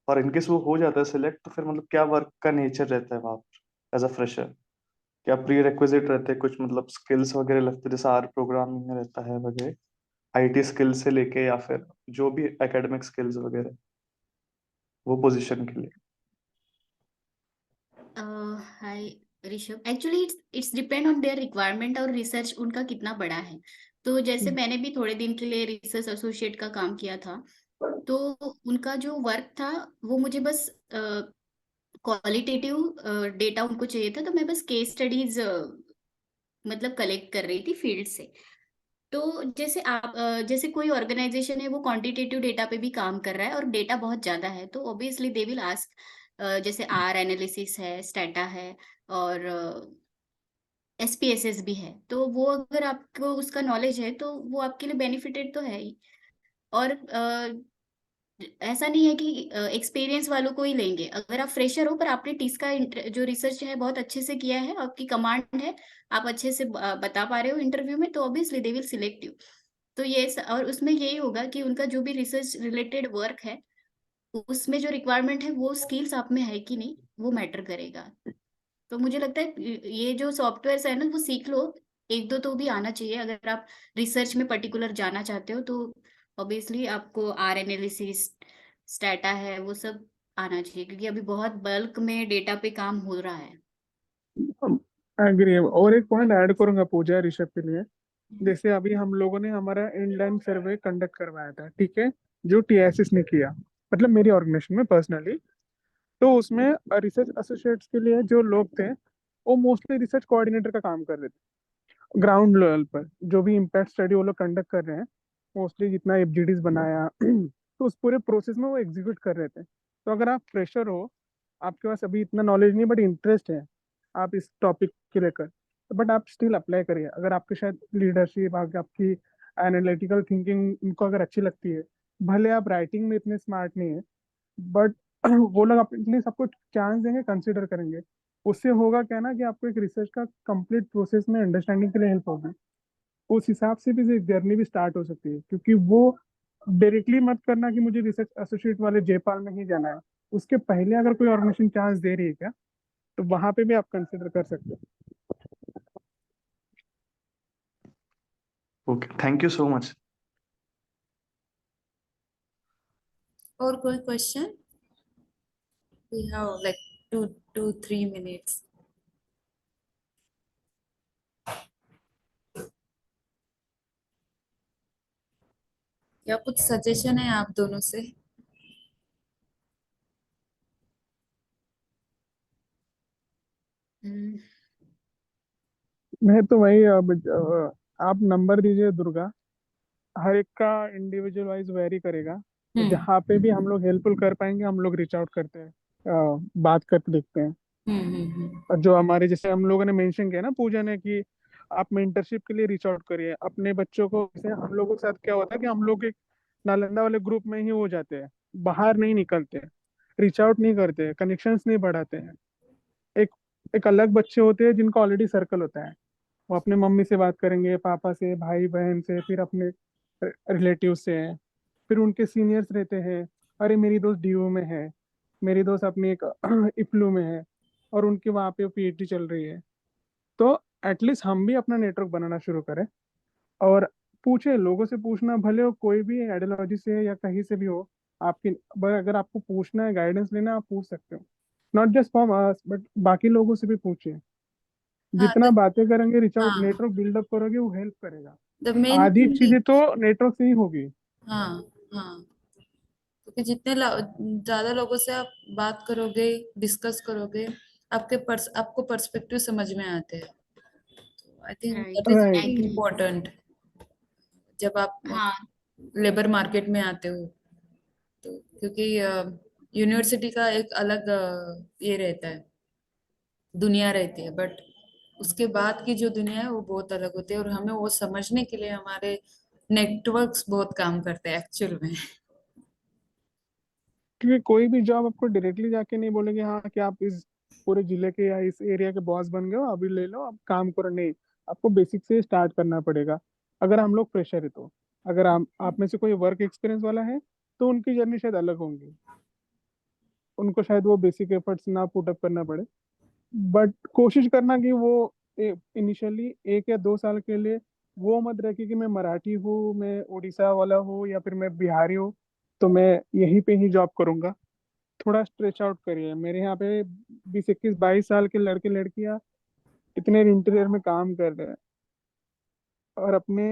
और इनकेस वो हो जाता है सिलेक्ट तो फिर मतलब क्या वर्क का नेचर रहता है वहाँ पर एज अ फ्रेशर? क्या प्री रिक्विजिट रहते हैं कुछ, मतलब स्किल्स वगैरह लगते हैं जैसे आर प्रोग्रामिंग में रहता है वगैरह, आईटी स्किल्स से लेके या फिर जो भी एकेडमिक स्किल्स वगैरह वो पोजीशन के लिए? Hi Rishabh, actually it's depend on their requirement और रिसर्च उनका कितना बड़ा है। तो जैसे मैंने भी थोड़े दिन के लिए रिसर्च एसोसिएट का काम किया था, तो उनका जो वर्क था वो मुझे बस क्वालिटेटिव डेटा उनको चाहिए था, तो मैं बस केस स्टडीज मतलब कलेक्ट कर रही थी फील्ड से। तो जैसे जैसे कोई ऑर्गेनाइजेशन है वो क्वांटिटेटिव डेटा पे भी काम कर रहा है और डेटा बहुत ज्यादा है, तो ऑब्वियसली दे विल आस्क, जैसे आर एनालिसिस है, स्टेटा है, और एसपीएसएस भी है, तो वो अगर आपको उसका नॉलेज है तो वो आपके लिए बेनिफिटेड तो है ही। और ऐसा नहीं है कि एक्सपीरियंस वालों को ही लेंगे। अगर आप फ्रेशर हो पर आपने टीस का जो रिसर्च है बहुत अच्छे से किया है, आपकी कमांड है, आप अच्छे से बता पा रहे हो इंटरव्यू में, तो obviously they will select you. तो और उसमें यही होगा कि उनका जो भी रिसर्च रिलेटेड वर्क है उसमें जो रिक्वायरमेंट है वो स्किल्स आप में है कि नहीं, वो मैटर करेगा। तो मुझे लगता है ये जो सॉफ्टवेयर है ना वो सीख लो, एक दो तो भी आना चाहिए अगर आप रिसर्च में पर्टिकुलर जाना चाहते हो। तो ऑब्वियसली आपको आर एनालिसिस, स्टेटा है, वो सब आना चाहिए, क्योंकि अभी बहुत बल्क में डेटा पे काम हो रहा है। एग्री। और एक पॉइंट ऐड करूंगा पूजा ऋषभ के लिए। जैसे अभी हम लोगों ने हमारा इनलाइन सर्वे कंडक्ट करवाया था, ठीक है, जो टीएसएस ने किया, मतलब मेरी ऑर्गेनाइजेशन में पर्सनली। तो उसमें रिसर्च एसोसिएट्स के लिए जो लोग थे वो मोस्टली रिसर्च कोऑर्डिनेटर का काम कर रहे थे ग्राउंड लेवल पर। जो भी इम्पैक्ट स्टडी वो लोग कंडक्ट कर रहे हैं, मोस्टली जितना एफजीडीज बनाया तो उस पूरे प्रोसेस में वो एग्जीक्यूट कर रहे थे। तो अगर आप फ्रेशर हो, आपके पास अभी इतना नॉलेज नहीं बट इंटरेस्ट है आप इस टॉपिक के लेकर, बट आप स्टिल अप्लाई करिए। अगर आपके शायद लीडरशिप, आपकी एनालिटिकल थिंकिंग उनको अगर अच्छी लगती है, भले आप राइटिंग में इतने स्मार्ट नहीं है, बट वो लोग अपने सबको चांस देंगे, कंसिडर करेंगे। उससे होगा क्या ना कि आपको एक रिसर्च का कंप्लीट प्रोसेस में अंडरस्टैंडिंग के लिए हेल्प होगी। उस हिसाब से भी जर्नी भी स्टार्ट हो सकती है, क्योंकि वो डायरेक्टली मत करना कि मुझे रिसर्च एसोसिएट वाले जेपाल में ही जाना है। उसके पहले अगर कोई ऑर्गेनाइजेशन चांस दे रही है क्या, तो वहां पे भी आप कंसिडर कर सकते हो। Okay, thank you so much. और कोई question? We have like 2 to 3 minutes. या कुछ सजेशन है आप दोनों से? हम्म, मैं तो वही आप नंबर दीजिए दुर्गा, हर एक का इंडिविजुअल वाइज वेरी करेगा। तो हम्म जहाँ पे भी हम लोग हेल्पफुल कर पाएंगे हम लोग रीच आउट करते हैं, बात करके देखते हैं। हम्म। और जो हमारे जैसे हम लोगों ने मेंशन किया ना पूजा ने कि आप मेंटरशिप के लिए रीच आउट करिए अपने बच्चों को। जैसे हम लोगों के साथ क्या होता है कि हम लोग एक नालंदा वाले ग्रुप में ही हो जाते हैं, बाहर नहीं निकलते, रीच आउट नहीं करते, कनेक्शंस नहीं बढ़ाते हैं। एक एक अलग बच्चे होते हैं जिनका ऑलरेडी सर्कल होता है, वो अपने मम्मी से बात करेंगे, पापा से, भाई बहन से, फिर अपने रिलेटिव से हैं। फिर उनके सीनियर्स रहते हैं, अरे मेरी दोस्त डीयू में है, मेरी दोस्त अपनी एक इफ्लू में है, और उनकी वहाँ पे पीएचडी चल रही है। तो एटलीस्ट हम भी अपना नेटवर्क बनाना शुरू करें। और पूछे, लोगों से पूछना, भले हो कोई भी आइडियोलॉजी से या कहीं से भी हो, आपकी अगर आपको पूछना है, गाइडेंस लेना है, आप पूछ सकते हो। Not just from us but बाकी लोगों से भी पूछिए। हाँ जितना बातें करेंगे, रिच आउट हाँ, नेटवर्क बिल्डअप करोगे, वो हेल्प करेगा। द मेन आधी थिंग चीजें इज, तो नेटवर्क से ही होगी। हाँ हाँ, क्योंकि जितने ज्यादा लोगों से आप बात करोगे, डिस्कस करोगे, आपको पर्सपेक्टिव समझ में आते हैं। I think that right, is right. Very agree. Important जब आप हाँ, लेबर मार्केट में आते हो। तो क्योंकि यूनिवर्सिटी का एक अलग ये रहता है, दुनिया रहती है, बट उसके बाद की जो दुनिया है वो बहुत अलग होती है, और हमें वो समझने के लिए हमारे नेटवर्क्स बहुत काम करते हैं एक्चुअल में। क्योंकि कोई भी जॉब आपको डायरेक्टली जाके नहीं बोलेंगे हाँ कि आप इस पूरे जिले के या इस एरिया के बॉस बन गए हो, अभी ले लो, अब काम करो, नहीं। आपको बेसिक से स्टार्ट करना पड़ेगा, अगर हम लोग फ्रेशर है तो। अगर आप में से कोई वर्क एक्सपीरियंस वाला है तो उनकी जर्नी शायद अलग होंगी, उनको शायद वो बेसिक एफर्ट्स ना पुट अप करना पड़े। बट कोशिश करना कि वो इनिशियली 1 या 2 साल के लिए वो मत रखे कि मैं मराठी हूँ, मैं उड़ीसा वाला हूँ, या फिर मैं बिहारी हूँ तो मैं यहीं पे ही जॉब करूंगा। थोड़ा स्ट्रेच आउट करिए। मेरे यहाँ पे 20, 21, 22 साल के लड़के लड़कियां इतने इंटीरियर में काम कर रहे हैं, और अपने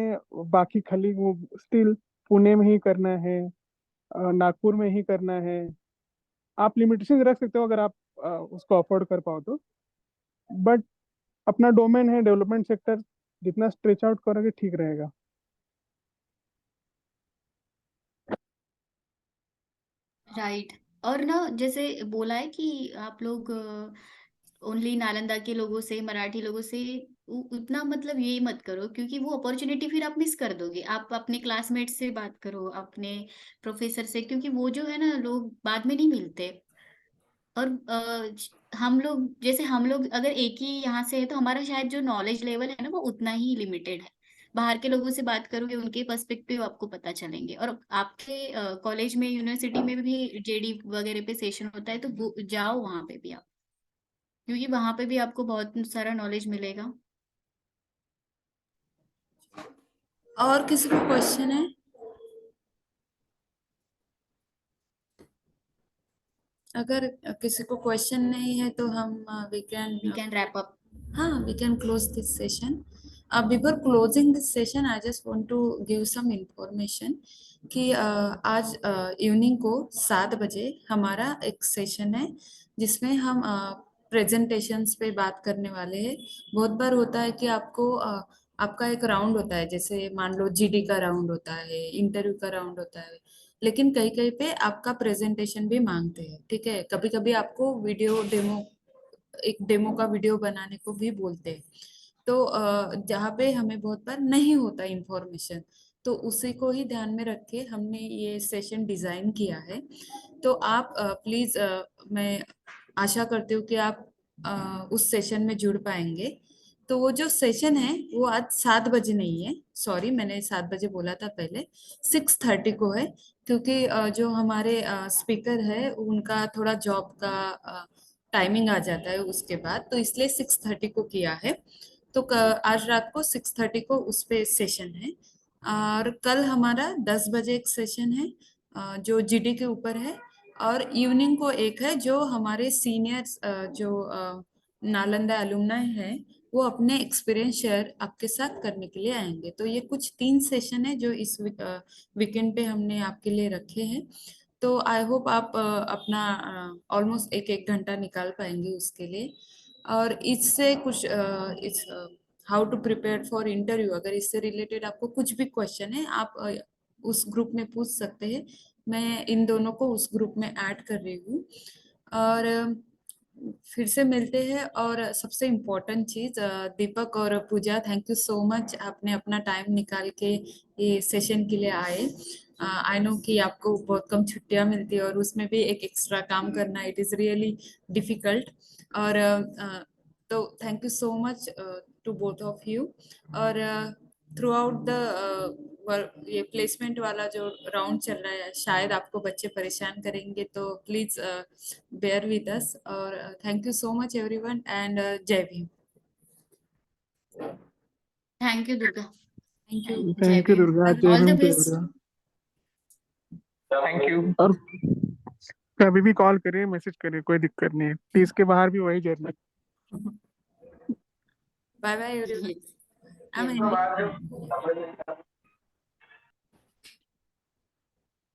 बाकी खाली वो स्टिल पुणे में ही करना है, नागपुर में ही करना है। आप लिमिटेशन रख सकते हो अगर आप उसको अफोर्ड कर पाओ तो। बट अपना डोमेन है डेवलपमेंट सेक्टर, जितना स्ट्रेच आउट करोगे ठीक रहेगा। राइट। और ना जैसे बोला है कि आप लोग ओनली नालंदा के लोगों से, मराठी लोगों से उतना मतलब ये मत करो, क्योंकि वो अपॉर्चुनिटी फिर आप मिस कर दोगे। आप अपने क्लासमेट से बात करो, अपने प्रोफेसर से, क्योंकि वो जो है ना लोग बाद में नहीं मिलते। और हम लोग, जैसे हम लोग अगर एक ही यहाँ से है तो हमारा शायद जो नॉलेज लेवल है ना वो उतना ही लिमिटेड है। बाहर के लोगों से बात करोगे, उनके पर्सपेक्टिव आपको पता चलेंगे। और आपके कॉलेज में, यूनिवर्सिटी में भी जेडी वगैरह पे सेशन होता है तो जाओ वहां पे भी आप, क्योंकि वहां पे भी आपको बहुत सारा नॉलेज मिलेगा। और किसी को क्वेश्चन है? अगर किसी को क्वेश्चन नहीं है तो हम we we can wrap up. we can close this session. Before closing this session, I just want to give some information कि आज इवनिंग को 7 बजे हमारा एक सेशन है जिसमें हम प्रेजेंटेशंस पे बात करने वाले हैं। बहुत बार होता है कि आपको आपका एक राउंड होता है, जैसे मान लो जीडी का राउंड होता है, इंटरव्यू का राउंड होता है, लेकिन कहीं कहीं पे आपका प्रेजेंटेशन भी मांगते हैं। ठीक है, कभी कभी आपको वीडियो डेमो, एक डेमो का वीडियो बनाने को भी बोलते हैं। तो जहाँ पे हमें बहुत बार नहीं होता इंफॉर्मेशन, तो उसी को ही ध्यान में रख के हमने ये सेशन डिजाइन किया है। तो आप प्लीज, मैं आशा करती हूँ कि आप उस सेशन में जुड़ पाएंगे। तो वो जो सेशन है वो आज 7 बजे नहीं है, सॉरी मैंने 7 बजे बोला था पहले, 6:30 को है। क्योंकि जो हमारे स्पीकर है उनका थोड़ा जॉब का टाइमिंग आ जाता है उसके बाद, तो इसलिए 6:30 को किया है। तो आज रात को 6:30 को उस पे सेशन है। और कल हमारा 10 बजे एक सेशन है जो जीडी के ऊपर है। और इवनिंग को एक है जो हमारे सीनियर्स जो नालंदा अलुमनाई है वो अपने एक्सपीरियंस शेयर आपके साथ करने के लिए आएंगे। तो ये कुछ 3 सेशन है जो इस वीकेंड पे हमने आपके लिए रखे हैं। तो आई होप आप अपना ऑलमोस्ट 1-1 घंटा निकाल पाएंगे उसके लिए। और इससे कुछ इस how to prepare for interview, अगर इससे रिलेटेड आपको कुछ भी क्वेश्चन है आप उस ग्रुप में पूछ सकते हैं। मैं इन दोनों को उस ग्रुप में ऐड कर रही हूँ। और फिर से मिलते हैं। और सबसे इम्पोर्टेंट चीज, दीपक और पूजा, थैंक यू सो मच, आपने अपना टाइम निकाल के ये सेशन के लिए आए। आई नो कि आपको बहुत कम छुट्टियां मिलती है और उसमें भी एक एक्स्ट्रा काम करना, इट इज रियली डिफिकल्ट। और तो thank you so much to both of you. और थ्रू आउट द ये प्लेसमेंट वाला जो राउंड चल रहा है शायद आपको बच्चे परेशान करेंगे, तो प्लीज bear with us. और thank you so much everyone and जय Bhim. Thank you Durga. Thank you. जय थैंक यू भीम। दुर्गा, जय all Bhim the two best. Everyone. Thank you. और कभी भी कॉल करिए, मैसेज करिए, कोई दिक्कत नहीं है। 30 के बाहर भी वही journey. Bye bye everyone. Yes. I'm Yeah. ending.